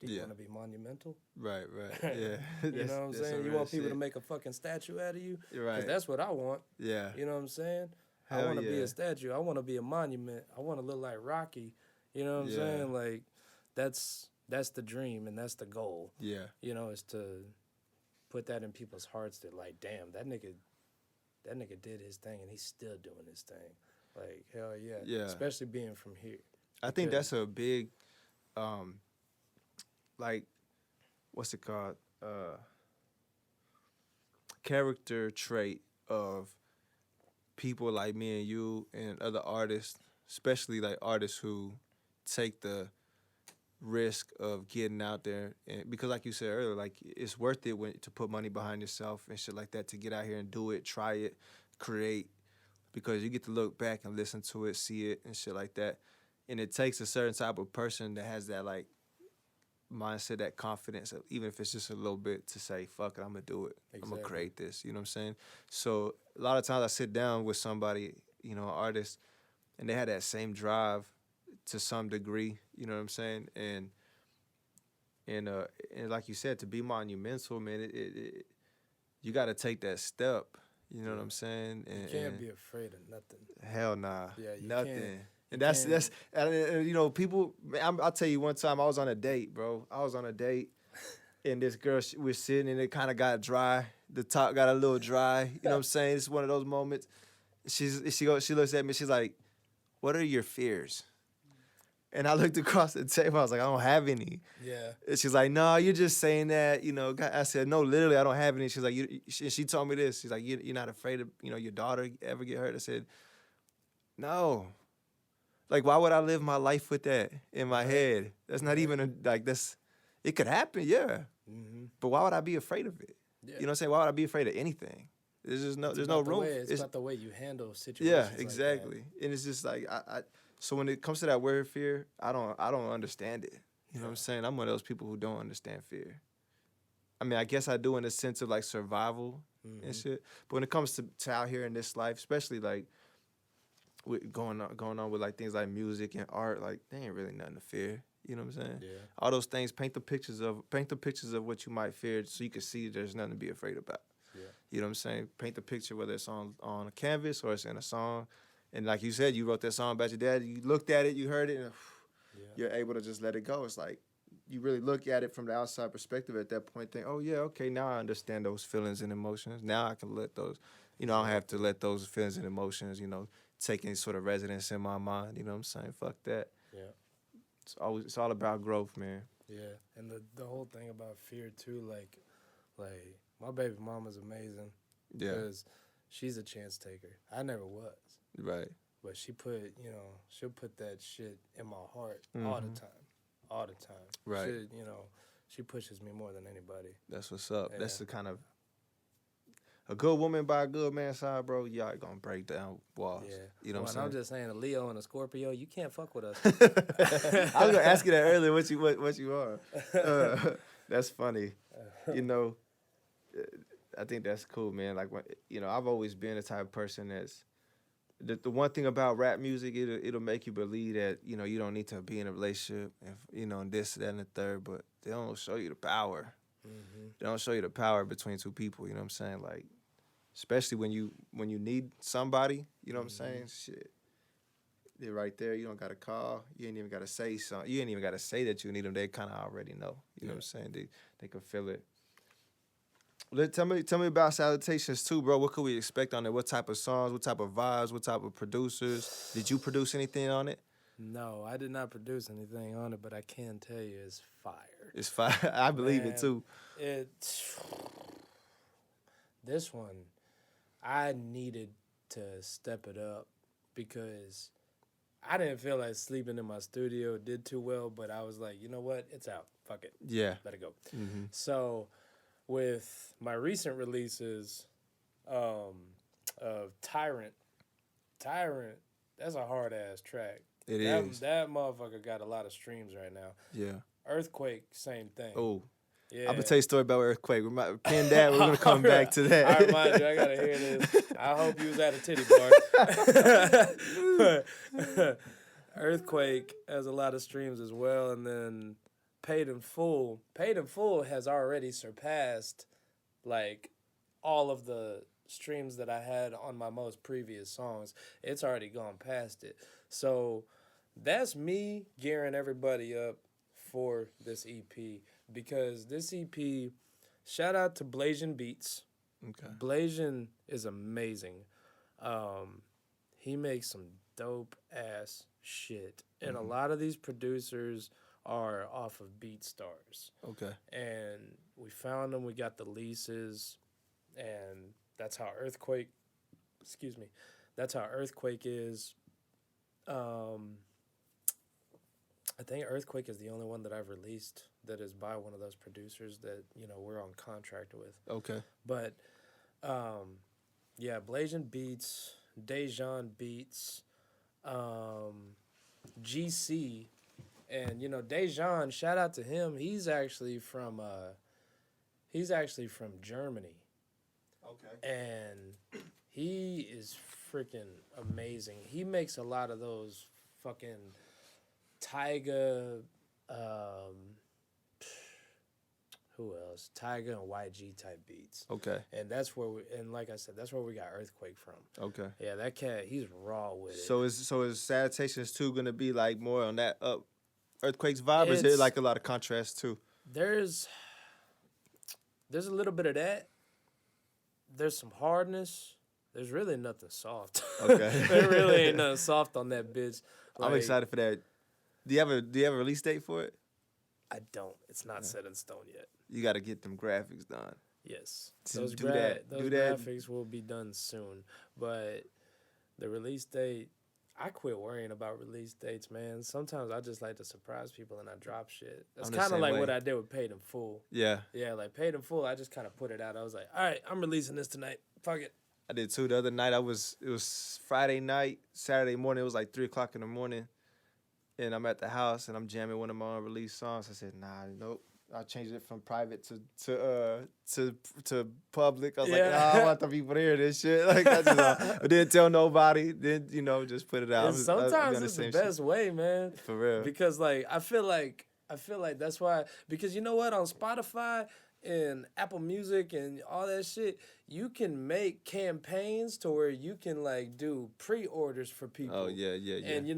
Do you want to be monumental? Right. Yeah. You know what I'm saying? You want people to make a fucking statue out of you? Right. Because that's what I want. Yeah. You know what I'm saying? Hell I want to yeah. be a statue. I want to be a monument. I want to look like Rocky. You know what I'm saying? Like, that's the dream and that's the goal. Yeah. Is to put that in people's hearts that, like, damn, that nigga did his thing and he's still doing his thing. Like, hell yeah. Yeah. Especially being from here. I think that's a big, like, what's it called? Character trait of people like me and you and other artists, especially like artists who take the risk of getting out there, and because like you said earlier, like it's worth it to put money behind yourself and shit like that, to get out here and do it, try it, create, because you get to look back and listen to it, see it and shit like that. And it takes a certain type of person that has that like mindset, that confidence, even if it's just a little bit, to say, fuck it, I'm gonna do it. Exactly. I'm gonna create this. You know what I'm saying? So a lot of times I sit down with somebody, you know, an artist, and they had that same drive to some degree. You know what I'm saying? And like you said, to be monumental, man, you got to take that step. You know what I'm saying? And, you can't be afraid of nothing. Hell nah. Yeah, you nothing. Can't. And that's you know, people. I'll tell you, one time I was on a date, bro. I was on a date, and this girl, we're sitting, and it kind of got dry. The talk got a little dry. You know what I'm saying? It's one of those moments. She looks at me. She's like, "What are your fears?" And I looked across the table. I was like, "I don't have any." Yeah. And she's like, "No, you're just saying that." You know, I said, "No, literally, I don't have any." She's like, she told me this. She's like, "You're not afraid of, you know, your daughter ever get hurt?" I said, "No." Like, why would I live my life with that in my head? That's not even that's. It could happen, yeah. Mm-hmm. But why would I be afraid of it? Yeah. You know what I'm saying? Why would I be afraid of anything? There's just no room. It's about the way you handle situations. Yeah, exactly. Like that. And it's just like so when it comes to that word fear, I don't understand it. You know what I'm saying? I'm one of those people who don't understand fear. I mean, I guess I do in the sense of like survival and shit. But when it comes to out here in this life, especially like with going on with like things like music and art, like there ain't really nothing to fear. You know what I'm saying? Yeah. All those things, paint the pictures of what you might fear, so you can see there's nothing to be afraid about. Yeah. You know what I'm saying? Paint the picture, whether it's on a canvas or it's in a song. And like you said, you wrote that song about your dad. You looked at it, you heard it, and you're able to just let it go. It's like you really look at it from the outside perspective at that point, think, oh yeah, okay, now I understand those feelings and emotions. Now I can let those, you know, I don't have to let those feelings and emotions, you know, take any sort of residence in my mind. You know what I'm saying? Fuck that. Yeah. It's all about growth, man. Yeah, and the whole thing about fear too, like my baby mama's amazing. Yeah. Because she's a chance taker. I never was. Right. But she'll put that shit in my heart all the time. Right. She pushes me more than anybody. That's what's up. Yeah. That's the kind of a good woman by a good man's side, bro. Y'all gonna break down walls. Yeah. You know what I'm saying? I'm just saying, a Leo and a Scorpio, you can't fuck with us. I was gonna ask you that earlier. What you are? That's funny. You know, I think that's cool, man. Like, you know, I've always been the type of person that's the one thing about rap music. It'll make you believe that, you know, you don't need to be in a relationship, and you know, and this, that, and the third. But they don't show you the power. Mm-hmm. They don't show you the power between two people. You know what I'm saying? Like, especially when you need somebody. You know what I'm saying? Shit, they're right there. You don't gotta call. You ain't even gotta say something. You ain't even gotta say that you need them. They kind of already know. You know what I'm saying? They can feel it. Tell me about Salutations too, bro. What could we expect on it? What type of songs? What type of vibes? What type of producers? Did you produce anything on it? No, I did not produce anything on it, but I can tell you it's fire. It's fire. I believe it too. This one, I needed to step it up because I didn't feel like sleeping in my studio did too well, but I was like, you know what? It's out. Fuck it. Yeah. Let it go. Mm-hmm. So with my recent releases of Tyrant, that's a hard-ass track. It is. That motherfucker got a lot of streams right now. Yeah. Earthquake, same thing. Oh. Yeah. I'm going to tell you a story about Earthquake. Pin that. We're going to come back to that. I remind you, I got to hear this. I hope you was at a titty bar. Earthquake has a lot of streams as well. And then Paid in Full. Paid in Full has already surpassed, like, all of the streams that I had on my most previous songs. It's already gone past it. So that's me gearing everybody up for this EP, because this EP, shout out to Blasian Beats. Okay. Blasian is amazing. He makes some dope ass shit. And a lot of these producers are off of BeatStars. Okay. And we found them, we got the leases, and that's how Earthquake, that's how Earthquake is. I think Earthquake is the only one that I've released that is by one of those producers that, we're on contract with. Okay. But, yeah, Blasian Beats, Dejan Beats, GC, and, Dejan, shout out to him. He's actually from Germany. Okay. And he is freaking amazing. He makes a lot of those fucking Tyga, who else? Tyga and YG type beats. Okay. And that's where like I said, that's where we got Earthquake from. Okay. Yeah, that cat, he's raw with it. So is Salutations 2 gonna be like more on that Earthquake's vibe, or is there like a lot of contrast too? There's a little bit of that. There's some hardness. There's really nothing soft. Okay. There really ain't nothing soft on that bitch. I'm excited for that. Do you have a release date for it? I don't. It's not set in stone yet. You got to get them graphics done. Yes. Those graphics will be done soon. But the release date, I quit worrying about release dates, man. Sometimes I just like to surprise people and I drop shit. That's kind of like what I did with Paid in Full. Yeah. Yeah, like Paid in Full, I just kind of put it out. I was like, all right, I'm releasing this tonight. Fuck it. I did too. The other night, it was Friday night, Saturday morning. It was like 3 o'clock in the morning. And I'm at the house and I'm jamming one of my unreleased songs. I said, nah, nope. I changed it from private to public. I was like, nah, I want the people to hear this shit. Like I didn't tell nobody. Then just put it out. And sometimes it's the best way, man. For real. Because like I feel like that's why. Because you know what, on Spotify and Apple Music and all that shit, you can make campaigns to where you can like do pre-orders for people. Oh yeah. And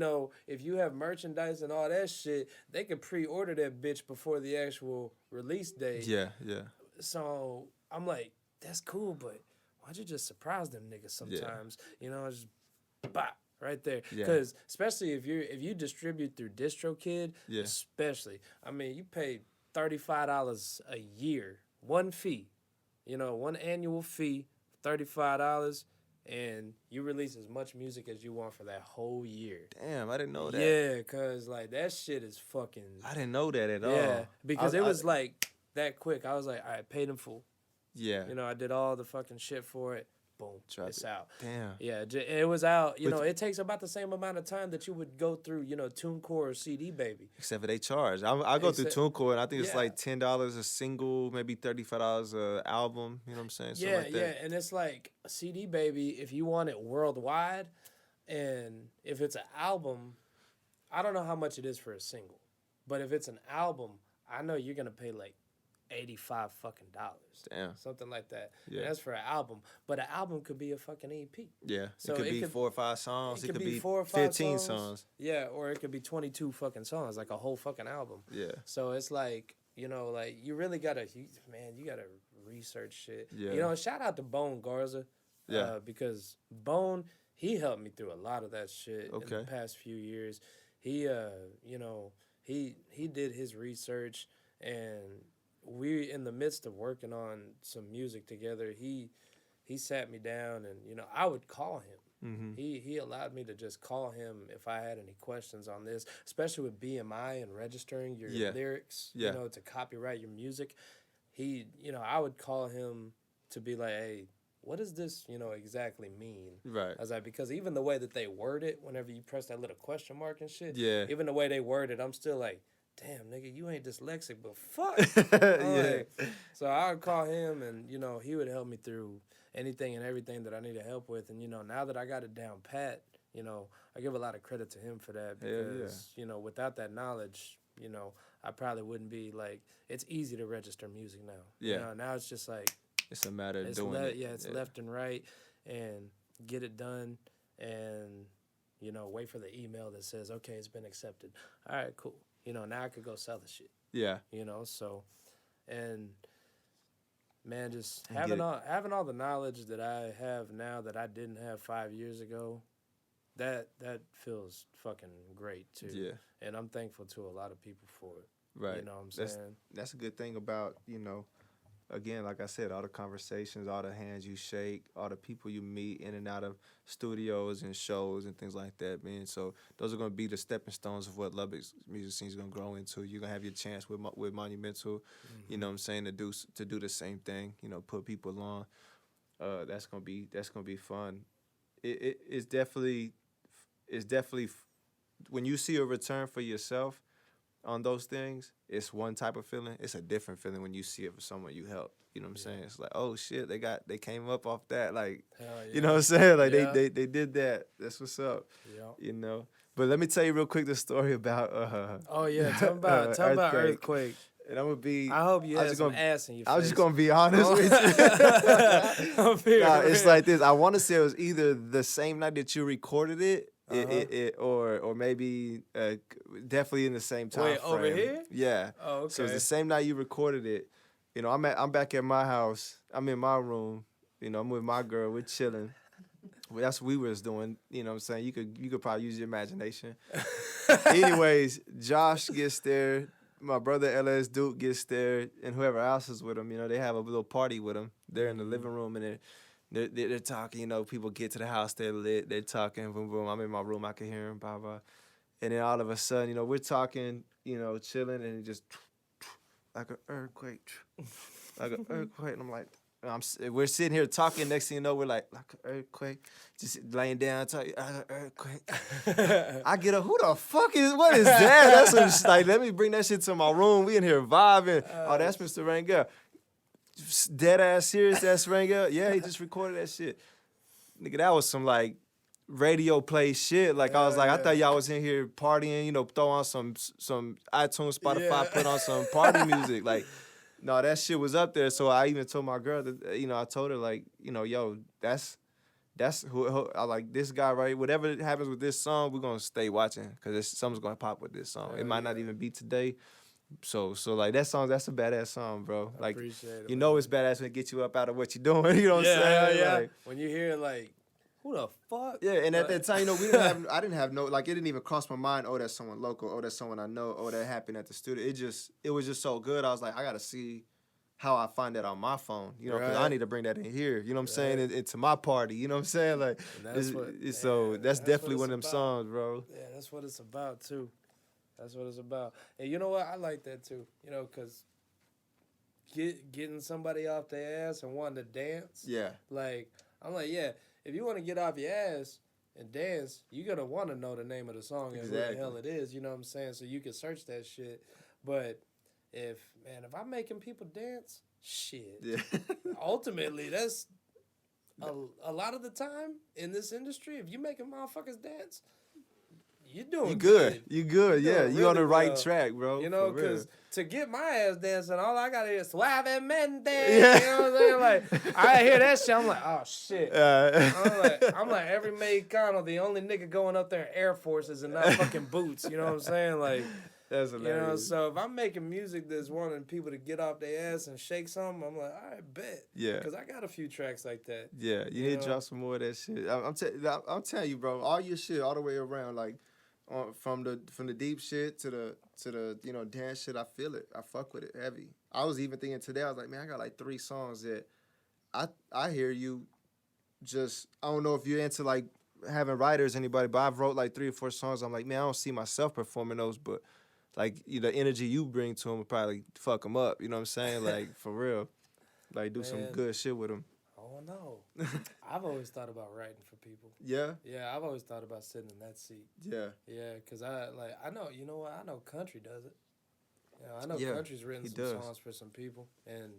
if you have merchandise and all that shit, they can pre-order that bitch before the actual release date. Yeah. So I'm like, that's cool, but why'd you just surprise them niggas sometimes? Just bop right there. Because especially if you distribute through DistroKid, especially, I mean, you pay $35 a year, one fee, one annual fee, $35, and you release as much music as you want for that whole year. Damn, I didn't know that. Yeah, cause like that shit is fucking. I didn't know that at all. Yeah, because it was like that quick. I was like, all right, Paid in Full. Yeah. I did all the fucking shit for it. Boom, it's out. Damn. Yeah, it was out. It takes about the same amount of time that you would go through, TuneCore or CD Baby. Except for they charge. I go through TuneCore and I think it's like $10 a single, maybe $35 a album. You know what I'm saying? Something like that. And it's like a CD Baby if you want it worldwide, and if it's an album, I don't know how much it is for a single, but if it's an album, I know you're gonna pay like $85 fucking dollars. Damn. Something like that. Yeah. And that's for an album. But an album could be a fucking EP. Yeah. So it could be 4 or 5 songs. It could be 4 or 5 15 songs. Yeah, or it could be 22 fucking songs, like a whole fucking album. Yeah. So it's like, like you really gotta, you gotta research shit. Yeah. Shout out to Bone Garza. Yeah. Because Bone, he helped me through a lot of that shit in the past few years. He, he did his research, and we in the midst of working on some music together, he sat me down and, I would call him. Mm-hmm. He allowed me to just call him if I had any questions on this, especially with BMI and registering your lyrics, to copyright your music. I would call him to be like, hey, what does this, exactly mean? Right. I was like, because even the way that they word it, whenever you press that little question mark and shit, yeah, even the way they word it, I'm still like, damn, nigga, you ain't dyslexic, but fuck. So I would call him, and, he would help me through anything and everything that I needed help with. And, now that I got it down pat, I give a lot of credit to him for that because, without that knowledge, I probably wouldn't be like, it's easy to register music now. Yeah. Now it's just like, it's a matter of doing it. Yeah, it's left and right, and get it done, and, wait for the email that says, okay, it's been accepted. All right, cool. Now I could go sell the shit. Yeah. So, and man, just having all the knowledge that I have now that I didn't have 5 years ago, that feels fucking great too. Yeah. And I'm thankful to a lot of people for it. Right. You know what I'm saying? That's a good thing about, again, like I said, all the conversations, all the hands you shake, all the people you meet in and out of studios and shows and things like that, man. So those are going to be the stepping stones of what Lubbock's music scene is going to grow into. You're going to have your chance with Monumental, you know what I'm saying, to do the same thing, put people on. That's going to be fun. It's definitely when you see a return for yourself on those things, it's one type of feeling. It's a different feeling when you see it for someone you help. You know what I'm saying? It's like, oh shit, they came up off that. Like, you know what I'm saying? Like they did that. That's what's up. Yeah. But let me tell you real quick the story about Oh yeah, tell me about Earthquake. And I'm gonna be. I hope you had some ass in your face. I was just gonna be honest with you. Nah, it's like this. I want to say it was either the same night that you recorded it. Or maybe definitely in the same time Wait, frame. over here? Yeah. Oh, okay. So it's the same night you recorded it. I'm back at my house. I'm in my room. I'm with my girl. We're chilling. Well, that's what we was doing. You know what I'm saying? You could probably use your imagination. Anyways, Josh gets there. My brother LS Duke gets there, and whoever else is with him. They have a little party with him. They're in the living room, and they're talking, people get to the house, they're lit, they're talking, boom, boom. I'm in my room, I can hear them, blah, blah. And then all of a sudden, we're talking, chilling, and it just like an earthquake, like an earthquake. And I'm like, we're sitting here talking. Next thing you know, we're like an earthquake, just laying down, talking, like an earthquake. I get up, what is that? That's like, let me bring that shit to my room. We in here vibing. Oh, that's Mr. Rangel. Dead ass serious ass Rangel. Yeah, he just recorded that shit. Nigga, that was some like radio play shit. Like I was like, I thought y'all was in here partying, throw on some iTunes, Spotify, put on some party music. Like, no, that shit was up there. So I even told my girl that, I told her like, yo, that's who I like, this guy, right? Whatever happens with this song, we're gonna stay watching because something's gonna pop with this song. It might not even be today. So like that song, that's a badass song, bro. Like, appreciate it, it's badass when it gets you up out of what you're doing. You know what I'm saying? Yeah. Like, when you hear like, who the fuck? Yeah, and at that time, I didn't have no, like, it didn't even cross my mind. Oh, that's someone local. Oh, that's someone I know. Oh, that happened at the studio. It was just so good. I was like, I gotta see how I find that on my phone. Because I need to bring that in here. You know what I'm saying? Into my party. You know what I'm saying? Like, that's definitely one of them songs, bro. Yeah, that's what it's about too. That's what it's about. And you know what? I like that too. Because getting somebody off their ass and wanting to dance. Yeah. Like, I'm like, yeah, if you want to get off your ass and dance, you're going to want to know the name of the song and who the hell it is. You know what I'm saying? So you can search that shit. But if I'm making people dance, shit. Yeah. Ultimately, that's a lot of the time in this industry, if you making motherfuckers dance, you're doing good. You good, yeah. You really on the right track, bro. Because to get my ass dancing, all I gotta hear is suavemente. Yeah. You know what I'm saying? Like, I hear that shit, I'm like, oh shit. I'm like every Mexicano, the only nigga going up there in Air Forces and not fucking boots. You know what I'm saying? Like, that's hilarious. So if I'm making music that's wanting people to get off their ass and shake something, I'm like, all right, bet. Yeah. Because I got a few tracks like that. Yeah, you need to drop some more of that shit. I'm telling you, bro, all your shit all the way around, like, from the deep shit to the dance shit, I feel it. I fuck with it heavy. I was even thinking today, I was like, man, I got like 3 songs that I hear you just, I don't know if you're into like having writers, anybody, but I've wrote like 3 or 4 songs. I'm like, man, I don't see myself performing those, but like, the energy you bring to them would probably fuck them up. You know what I'm saying? Like, for real. Like, do some good shit with them. Oh, no. I've always thought about writing for people. Yeah? Yeah, I've always thought about sitting in that seat. Yeah. Yeah, because I know, you know what? I know country does it. I know country's written some songs for some people, and,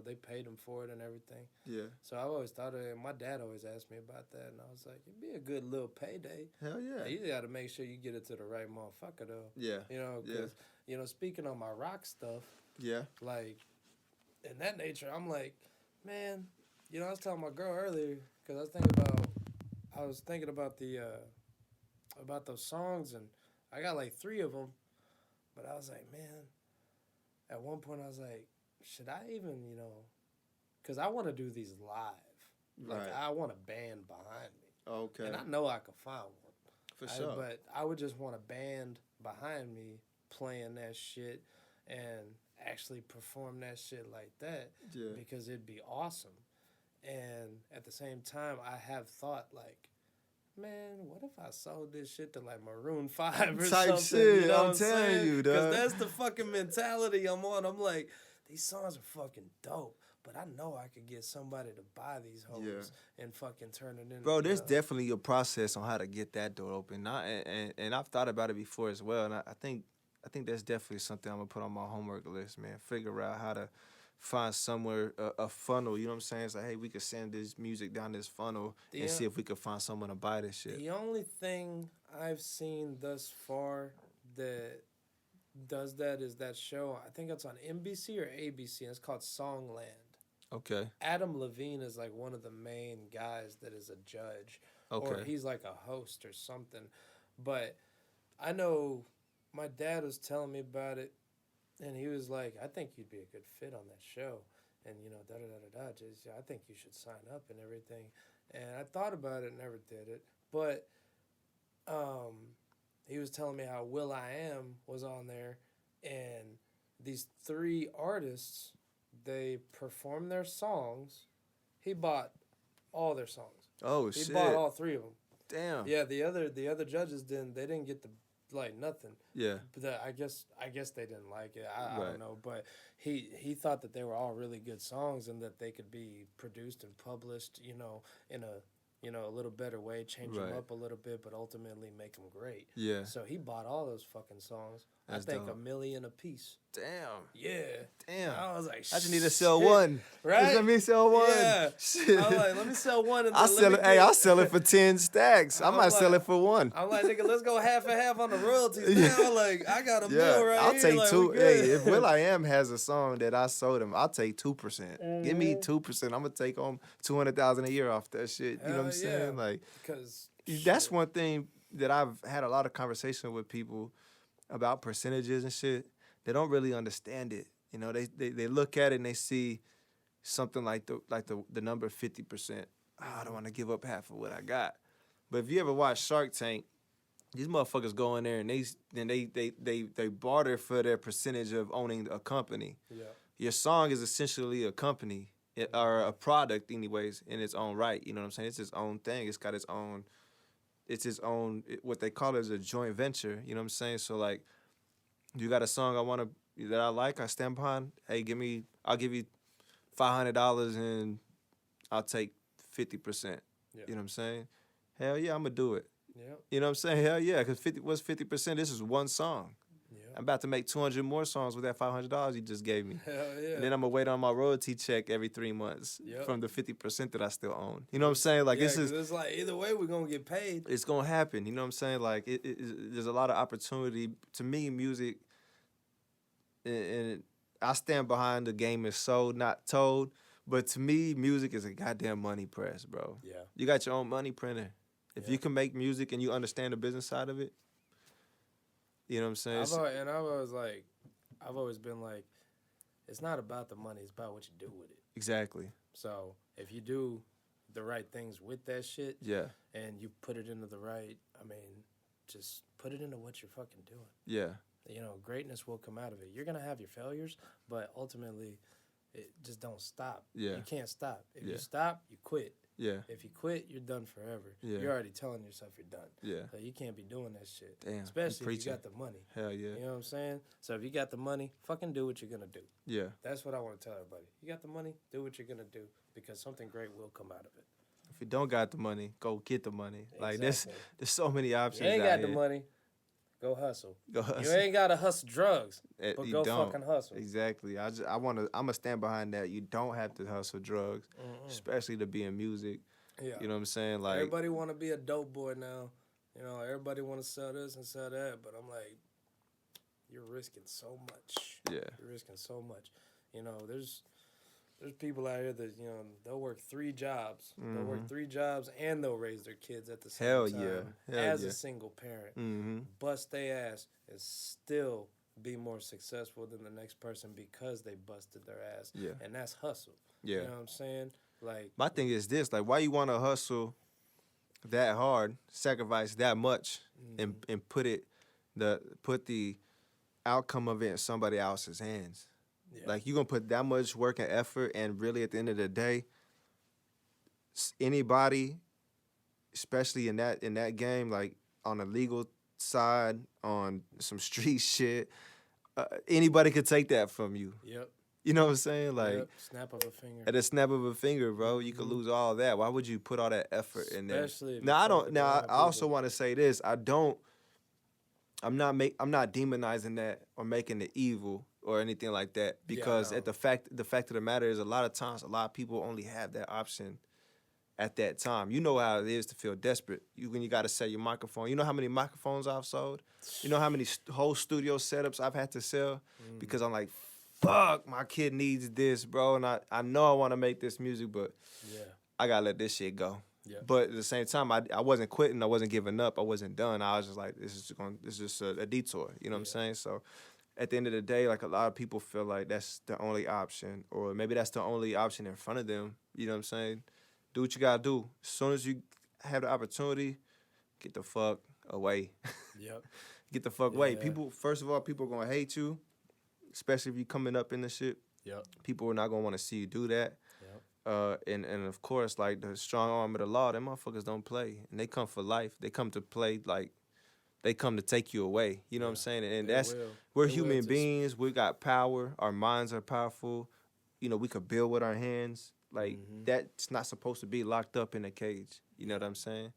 they paid them for it and everything. Yeah. So I've always thought of it, and my dad always asked me about that, and I was like, it'd be a good little payday. Hell yeah. You got to make sure you get it to the right motherfucker, though. Yeah. Because, speaking on my rock stuff, like, in that nature, I'm like, man, I was telling my girl earlier, because I was thinking about about those songs, and I got like 3 of them, but I was like, man, at one point I was like, should I even, because I want to do these live. Like, I want a band behind me. Okay. And I know I could find one. For sure. But I would just want a band behind me playing that shit and actually perform that shit like that because it'd be awesome. And at the same time, I have thought like, man, what if I sold this shit to like Maroon 5 or Type something? shit, You know I'm telling you, dog. Because that's the fucking mentality I'm on. I'm like, these songs are fucking dope. But I know I could get somebody to buy these hoes and fucking turn it into. Bro, there's definitely a process on how to get that door open. And I've thought about it before as well. And I think that's definitely something I'm gonna put on my homework list, man. Figure out how to find somewhere a funnel. You know what I'm saying? It's like, hey, we could send this music down this funnel and see if we could find someone to buy this shit. The only thing I've seen thus far that does that is that show. I think it's on NBC or ABC, and it's called Songland. Okay. Adam Levine is like one of the main guys that is a judge. Okay. Or he's like a host or something. But I know my dad was telling me about it, and he was like, I think you'd be a good fit on that show. And, you know, da-da-da-da-da, just, I think you should sign up and everything. And I thought about it, never did it. But he was telling me how Will I Am was on there, and these 3 artists, they performed their songs. He bought all their songs. Oh, shit. He bought all 3 of them. Damn. Yeah, the other judges didn't get the like nothing. Yeah. But I guess they didn't like it. I don't know, but he thought that they were all really good songs and that they could be produced and published, you know, in a little better way, change them up a little bit, but ultimately make them great. Yeah. So he bought all those fucking songs. That's I think dope. $1 million a piece. Damn. Yeah. Damn. I was like, I just need to sell one. Right? Just let me sell one. Yeah. Shit. I was like, let me sell one. And I'll then sell it. Hey, I'll sell it for 10 stacks. I might sell it for 1. I'm like, nigga, let's go half and half on the royalties now. Like, I got a bill right I'll here. take like, 2. Hey, if Will I Am has a song that I sold him, I'll take 2%. Give me 2%. I'm gonna take home $200,000 a year off that shit. You know what I'm saying? Like, because that's one thing that I've had a lot of conversation with people about percentages and shit. They don't really understand it. You know, they look at it and they see something like the number 50%. Oh, I don't want to give up half of what I got. But if you ever watch Shark Tank, these motherfuckers go in there and they barter for their percentage of owning a company. Yeah. Your song is essentially a company or a product, anyways, in its own right. You know what I'm saying? It's its own thing. It's got its own. It's its own. What they call it is a joint venture. You know what I'm saying? So like, you got a song that I like, I stand behind. Hey, I'll give you $500 and I'll take 50%. Yeah. You know what I'm saying? Hell yeah, I'm gonna do it. Yeah. You know what I'm saying? Hell yeah, because 50%? This is one song. Yeah. I'm about to make 200 more songs with that $500 you just gave me. Hell yeah. And then I'm gonna wait on my royalty check every 3 months from the 50% that I still own. You know what I'm saying? Like it's like either way we're gonna get paid. It's gonna happen. You know what I'm saying? Like there's a lot of opportunity. To me, music, and I stand behind the game is sold, not told. But to me, music is a goddamn money press, bro. Yeah. You got your own money printer. If you can make music and you understand the business side of it, you know what I'm saying? I've always been like, it's not about the money, it's about what you do with it. Exactly. So if you do the right things with that shit, and you put it into the right, just put it into what you're fucking doing. Yeah. You know, greatness will come out of it. You're gonna have your failures, but ultimately, it just don't stop. Yeah. You can't stop. If you stop, you quit. Yeah. If you quit, you're done forever. Yeah. You're already telling yourself you're done. Yeah. So you can't be doing that shit. Damn. Especially if you got the money. Hell yeah. You know what I'm saying? So if you got the money, fucking do what you're gonna do. Yeah. That's what I want to tell everybody. You got the money, do what you're gonna do, because something great will come out of it. If you don't got the money, go get the money. Exactly. Like there's so many options. You ain't got the money. Go hustle. You ain't gotta hustle drugs, but go fucking hustle. Exactly. I'm gonna stand behind that. You don't have to hustle drugs, especially to be in music. Yeah. You know what I'm saying? Like everybody want to be a dope boy now. You know, everybody want to sell this and sell that, but I'm like, you're risking so much. Yeah. You're risking so much. You know, there's people out here that, you know, they'll work 3 jobs. Mm-hmm. They'll work 3 jobs and they'll raise their kids at the same time. As a single parent. Mm-hmm. Bust their ass and still be more successful than the next person because they busted their ass. Yeah. And that's hustle. Yeah. You know what I'm saying? Like, my thing is this, like, why you want to hustle that hard, sacrifice that much, Mhm. and put the outcome of it in somebody else's hands. Yeah. Like you gonna put that much work and effort, and really at the end of the day, anybody, especially in that game, like on the legal side, on some street shit, anybody could take that from you. Yep. You know what I'm saying? Like Yep. Snap of a finger. at a snap of a finger, bro, you could Mhm. lose all that. Why would you put all that effort in there? Especially if Now you I fuck don't. with the Now wrong I also people. want to say this. I'm not demonizing that or making it evil or anything like that, because no. at the fact of the matter is, a lot of times a lot of people only have that option at that time. You know how it is to feel desperate. When you got to sell your microphone. You know how many microphones I've sold. You know how many whole studio setups I've had to sell because I'm like, fuck, my kid needs this, bro, and I know I want to make this music, but Yeah. I gotta let this shit go. Yeah. But at the same time, I wasn't quitting. I wasn't giving up. I wasn't done. I was just like, this is just a detour. You know what I'm saying? So at the end of the day, like a lot of people feel like that's the only option, or maybe that's the only option in front of them. You know what I'm saying? Do what you gotta do. As soon as you have the opportunity, get the fuck away. Yep. Get the fuck away. Yeah. People, first of all, people are gonna hate you, especially if you coming up in the shit. Yep. People are not gonna want to see you do that. Yep. And of course, like the strong arm of the law, them motherfuckers don't play, and they come for life. They come to play, like they come to take you away. You know what I'm saying? And They that's will. we're They will human just- beings. We got power. Our minds are powerful. You know, we could build with our hands. Like that's not supposed to be locked up in a cage. You know what I'm saying?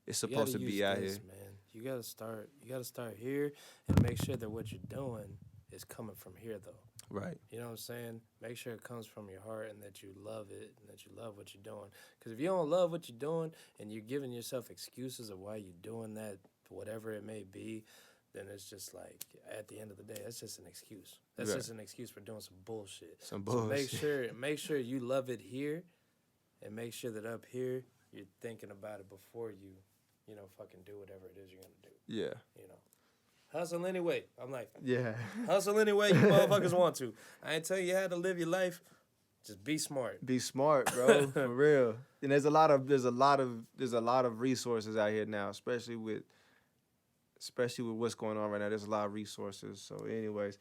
It's You supposed to gotta be use out this, here. man. You gotta start. You gotta start here and make sure that what you're doing is coming from here, though. Right. You know what I'm saying? Make sure it comes from your heart and that you love it and that you love what you're doing. Because if you don't love what you're doing and you're giving yourself excuses of why you're doing that, whatever it may be, then it's just like, at the end of the day, that's just an excuse. That's Right. just an excuse for doing some bullshit. Some So bullshit. make sure you love it here, and make sure that up here you're thinking about it before you fucking do whatever it is you're gonna do. Yeah. You know, hustle anyway. I'm like, Yeah. hustle anyway you motherfuckers want to. I ain't telling you how to live your life. Just be smart. Be smart, bro. For real. And there's a lot of resources out here now, especially with what's going on right now. There's a lot of resources. So anyways,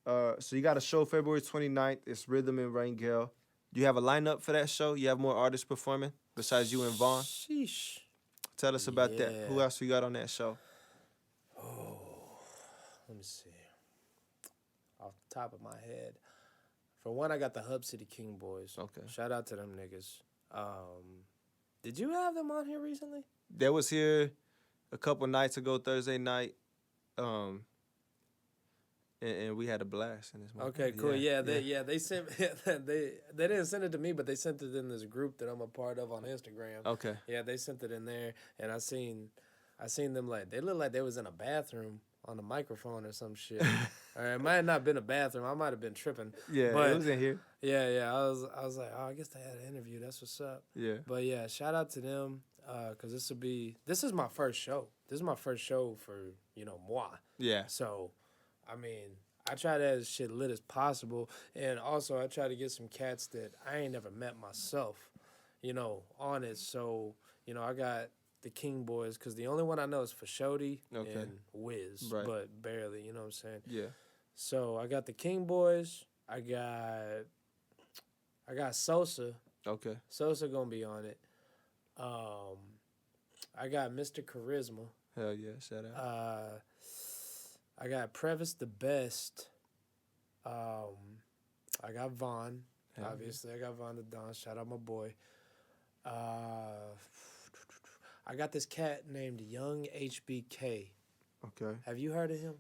so you got a show February 29th. It's Rhythm and Rangel. Do you have a lineup for that show? You have more artists performing besides you and Vaughn? Sheesh. Tell us about that. Yeah. Who else you got on that show? Oh, let me see. Off the top of my head, for one, I got the Hub City King Boys. Okay. Shout out to them niggas. Did you have them on here recently? They was here a couple nights ago, Thursday night. And we had a blast in this moment. Okay, cool. Yeah, they sent they didn't send it to me, but they sent it in this group that I'm a part of on Instagram. Okay. Yeah, they sent it in there, and I seen them like they looked like they was in a bathroom on a microphone or some shit. Or it might have not been a bathroom. I might have been tripping. Yeah, but it was in here. Yeah. I was like, oh, I guess they had an interview. That's what's up. Yeah. But yeah, shout out to them, cause this is my first show. This is my first show for moi. Yeah. So, I mean, I try to have this shit lit as possible, and also I try to get some cats that I ain't never met myself, on it. So, I got the King Boys, because the only one I know is Fashodi and Wiz, Right. but barely, you know what I'm saying? Yeah. So I got the King Boys. I got Sosa. Okay. Sosa gonna be on it. I got Mr. Charisma. Hell yeah. Shout out. I got Previs the Best. I got Vaughn. Hell Obviously, I got Vaughn the Don. Shout out my boy. I got this cat named Young HBK. Okay. Have you heard of him?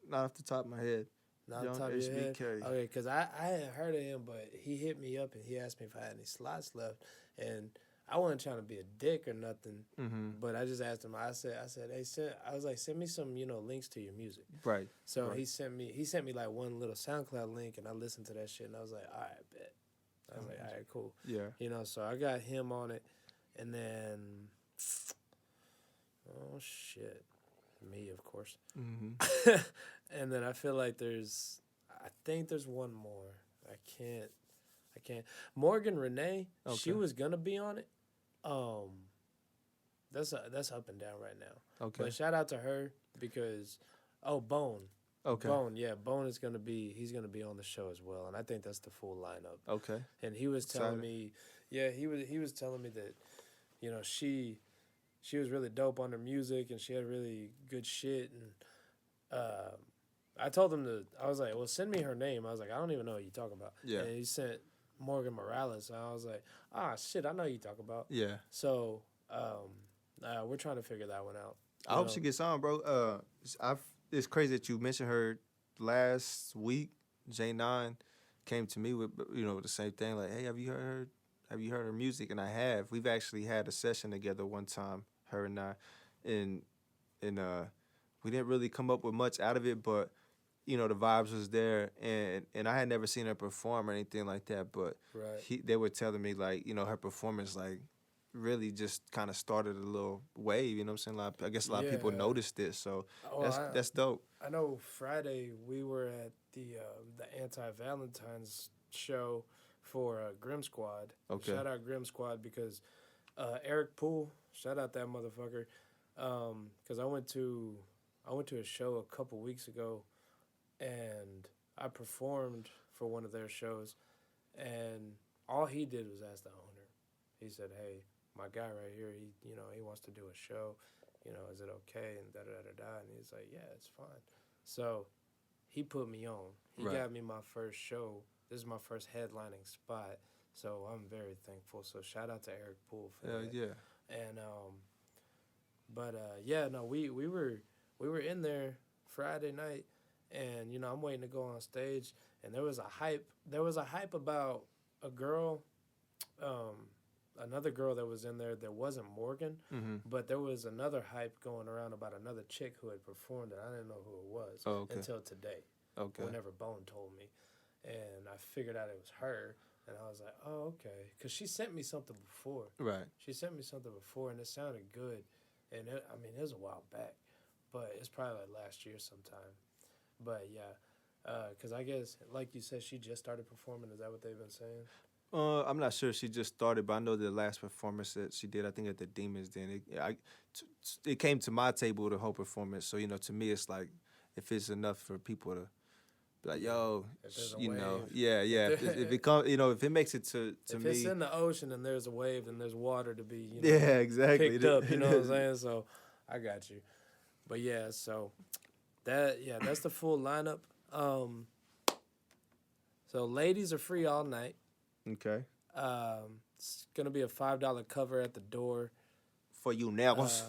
Not off the top of my head. Not Young on top of your head? HBK. Okay, because I hadn't heard of him, but he hit me up and he asked me if I had any slots left. And I wasn't trying to be a dick or nothing, but I just asked him. I said, hey, send me some, links to your music. Right. So right. he sent me like one little SoundCloud link, and I listened to that shit, and I was like, all right, bet. I was like, all right, cool. Yeah. So I got him on it, and then, oh shit, me of course. Mm-hmm. And then I feel like I think there's one more. I can't. Morgan Renee, she Okay. was gonna be on it. that's up and down right now. Okay. But shout out to her because Bone. Okay. Bone is he's gonna be on the show as well, and I think that's the full lineup. Okay. And he was telling me, he was telling me that, you know, she was really dope on her music and she had really good shit. And I told him I was like, well, send me her name. I was like, I don't even know what you're talking about. Yeah. And he sent Morgan Morales, and I was like, shit, I know what you're talking about. Yeah. So we're trying to figure that one out. I hope she gets on, bro. It's crazy that you mentioned her last week. J9 came to me with the same thing. Like, hey, have you heard her music? And I have. We've actually had a session together one time, her and I, and we didn't really come up with much out of it, but the vibes was there, and I had never seen her perform or anything like that. But they were telling me like her performance like really just kind of started a little wave, you know what I'm saying? I guess a lot of people noticed it, so that's dope. I know Friday we were at the Anti-Valentine's show for Grim Squad. Okay. Shout out Grim Squad because Eric Poole, shout out that motherfucker, because I went to a show a couple weeks ago, and I performed for one of their shows, and all he did was ask the owner. He said, hey, my guy right here, he wants to do a show, is it okay, and da-da-da-da-da, and he's like, yeah, it's fine. So he put me on. He got me my first show. This is my first headlining spot, so I'm very thankful. So shout out to Eric Poole for that. Yeah. And we were in there Friday night, and I'm waiting to go on stage, and there was a hype about a girl, another girl that was in there that wasn't Morgan, but there was another hype going around about another chick who had performed, and I didn't know who it was until today. Okay. Whenever Bone told me, and I figured out it was her, and I was like, oh, okay, because she sent me something before. Right. She sent me something before, and it sounded good, and it was a while back, but it's probably like last year sometime. But yeah, because I guess, like you said, she just started performing. Is that what they've been saying? I'm not sure if she just started, but I know the last performance that she did, I think at the Demons Den, it came to my table, the whole performance. So, to me, it's like, if it's enough for people to be like, yo, if if it comes, if it makes it to me. If it's in the ocean and there's a wave and there's water to be, exactly. picked up, you know what I'm saying? So, I got you. But yeah, so that's the full lineup. So ladies are free all night. Okay. It's gonna be a $5 cover at the door for you niggas.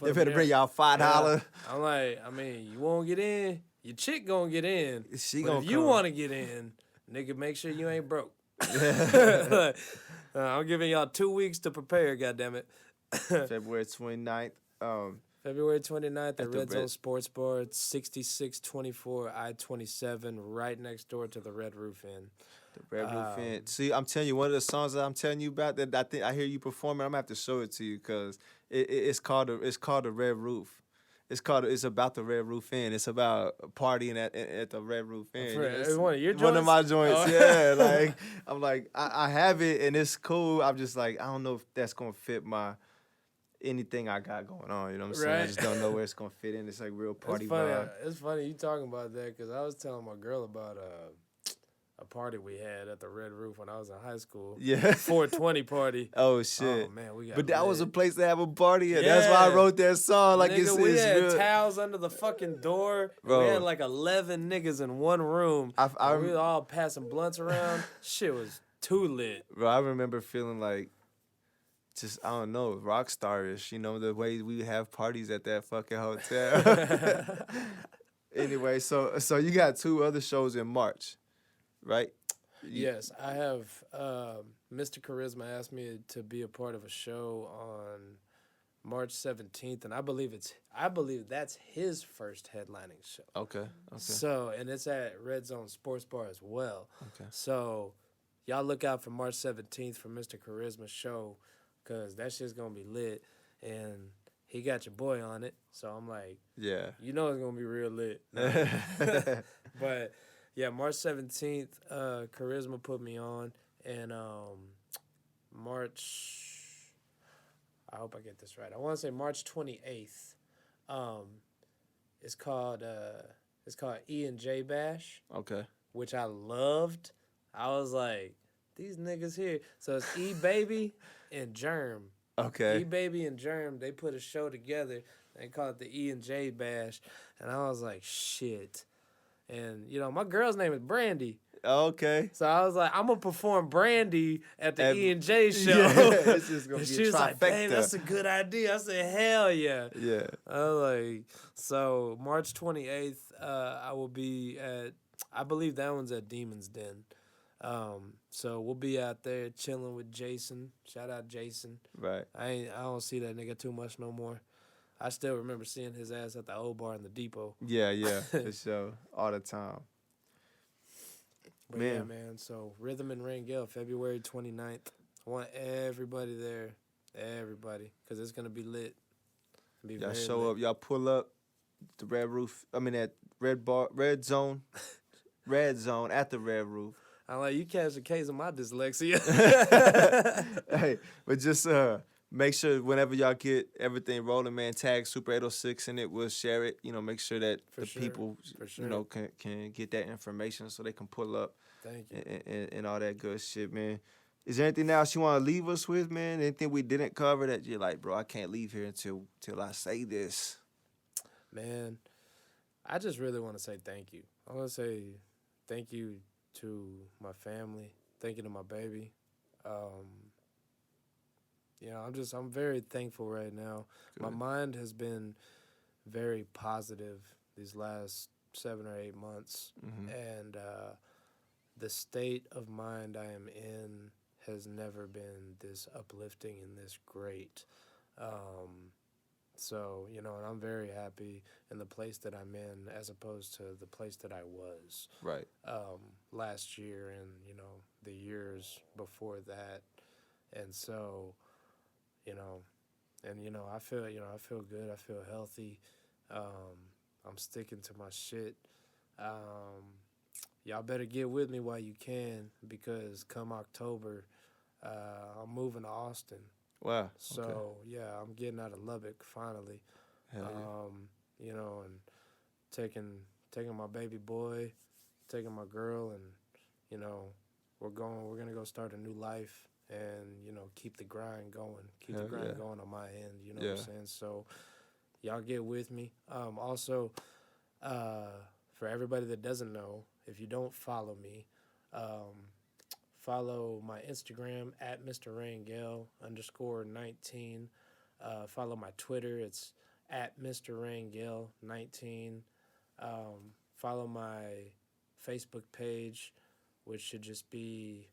They better bring y'all $5. Yeah. I'm like, you won't get in. Your chick gonna get in. But if you want to get in, nigga, make sure you ain't broke. I'm giving y'all 2 weeks to prepare. Goddammit. February 29th. February 29th at Red Zone Sports Bar, 6624 I-27, right next door to the Red Roof Inn. The Red Roof Inn. See, I'm telling you, one of the songs that I'm telling you about that I think I hear you performing, I'm gonna have to show it to you because it's called the Red Roof. It's about the Red Roof Inn. It's about partying at the Red Roof Inn. One of your joints? One of my joints, yeah. Like I'm like I have it and it's cool. I'm just like I don't know if that's gonna fit anything I got going on. You know what I'm saying? I just don't know where it's gonna fit in. It's like real party vibe. It's funny you talking about that because I was telling my girl about a party we had at the Red Roof when I was in high school. Yeah. 420 party. Oh, shit. Oh, man, we got But that lit. was a place to have a party at. Yeah. That's why I wrote that song. Like, nigga, we had real. towels under the fucking door. Bro. We had like 11 niggas in one room. We were all passing blunts around. Shit was too lit. Bro, I remember feeling like just, I don't know, rock star-ish. The way we have parties at that fucking hotel. Anyway, so you got 2 other shows in March, right? Yes, I have. Mr. Charisma asked me to be a part of a show on March 17th, and I believe that's his first headlining show. Okay. So, and it's at Red Zone Sports Bar as well. Okay. So, y'all look out for March 17th for Mr. Charisma's show, because that shit's going to be lit, and he got your boy on it. So, I'm like, yeah, it's going to be real lit. But... yeah, March 17th, Charisma put me on, and March I hope I get this right. I want to say March 28th. It's called E&J Bash, Okay. which I loved. I was like, these niggas here. So it's E Baby and Germ. Okay. E Baby and Germ, they put a show together. They call it the E&J Bash, and I was like, shit. And you know, my girl's name is Brandy. Okay. So I was like, I'm gonna perform Brandy at the E&J show. Yeah, it's just gonna And be she a was like, babe, trifecta. that's a good idea. I said, hell yeah. Yeah. I was like, so March 28th, I will be at, I believe that one's at Demon's Den. So we'll be out there chilling with Jason. Shout out Jason. Right. I don't see that nigga too much no more. I still remember seeing his ass at the old bar in the depot. Yeah, for sure. All the time. But Man. yeah, man. So Rhythm and Rangel, February 29th. I want everybody there. Everybody. Because it's going to be lit. Y'all show up. Y'all pull up the red roof. I mean, that red zone. Red zone at the red roof. I'm like, you catch a case of my dyslexia. Hey, but just make sure whenever y'all get everything rolling, man, tag Super806 in it. We'll share it. You know, make sure that people, you know, can get that information so they can pull up. Thank you. And all that good shit, man. Is there anything else you want to leave us with, man? Anything we didn't cover that you're like, bro, I can't leave here until I say this? Man, I just really want to say thank you. I want to say thank you to my family. Thank you to my baby. You know, I'm very thankful right now. Good. My mind has been very positive these last 7 or 8 months. Mm-hmm. And the state of mind I am in has never been this uplifting and this great. So, you know, and I'm very happy in the place that I'm in as opposed to the place that I was. Right. Last year and, you know, the years before that. And so, you know, I feel good. I feel healthy. I'm sticking to my shit. Y'all better get with me while you can because come October, I'm moving to Austin. Wow. So, okay. yeah, I'm getting out of Lubbock finally. Hell yeah. You know, and taking my baby boy, taking my girl, and, you know, we're going to go start a new life and, you know, keep the grind going. Keep the grind going on my end, you know what I'm saying? So, y'all get with me. Also, for everybody that doesn't know, if you don't follow me, follow my Instagram at Mr. Rangel _19. Follow my Twitter. It's at Mr. Rangel 19. Follow my Facebook page, which should just be,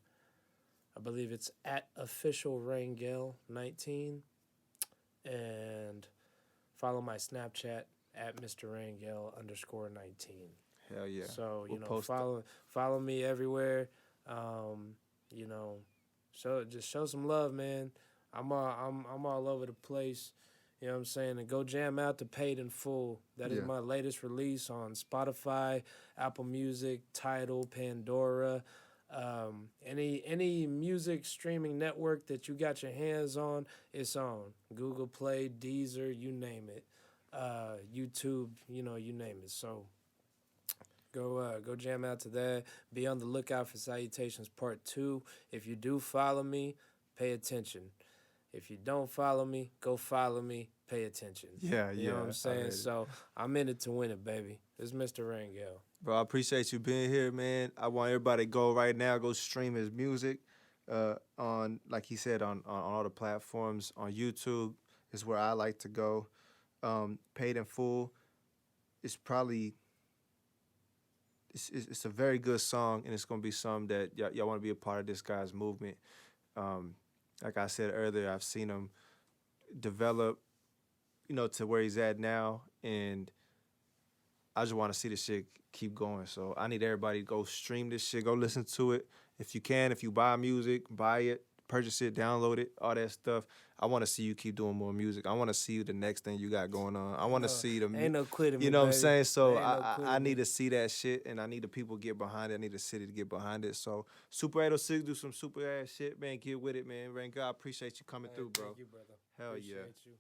I believe it's at official Rangel 19. And follow my Snapchat at Mr. Rangel _19. Hell yeah. So, you know, follow me everywhere. You know, show some love, man. I'm all over the place. You know what I'm saying? And go jam out to Paid in Full. That is my latest release on Spotify, Apple Music, Tidal, Pandora, any music streaming network that you got your hands on, it's on. Google Play, Deezer, you name it. YouTube, you know, you name it. So go jam out to that. Be on the lookout for Salutations Part 2. If you do follow me, pay attention. If you don't follow me, go follow me, pay attention. Yeah. You know what I'm saying? So I'm in it to win it, baby. This is Mr. Rangel. Bro, I appreciate you being here, man. I want everybody to go right now, go stream his music on, like he said, on all the platforms. On YouTube is where I like to go. Paid in Full is probably, it's a very good song, and it's going to be something that y'all want to be a part of this guy's movement. Like I said earlier, I've seen him develop, you know, to where he's at now, and I just want to see this shit keep going. So I need everybody to go stream this shit, go listen to it. If you can, if you buy music, buy it, purchase it, download it, all that stuff. I want to see you keep doing more music. I want to see the next thing you got going on. I want to see the, ain't no quitting, you know what I'm saying? So I I need to see that shit, and I need the people to get behind it. I need the city to get behind it. So Super806 do some super ass shit, man. Get with it, man. Rangel, I appreciate you coming through, bro. Thank you, brother. Hell yeah. Appreciate you.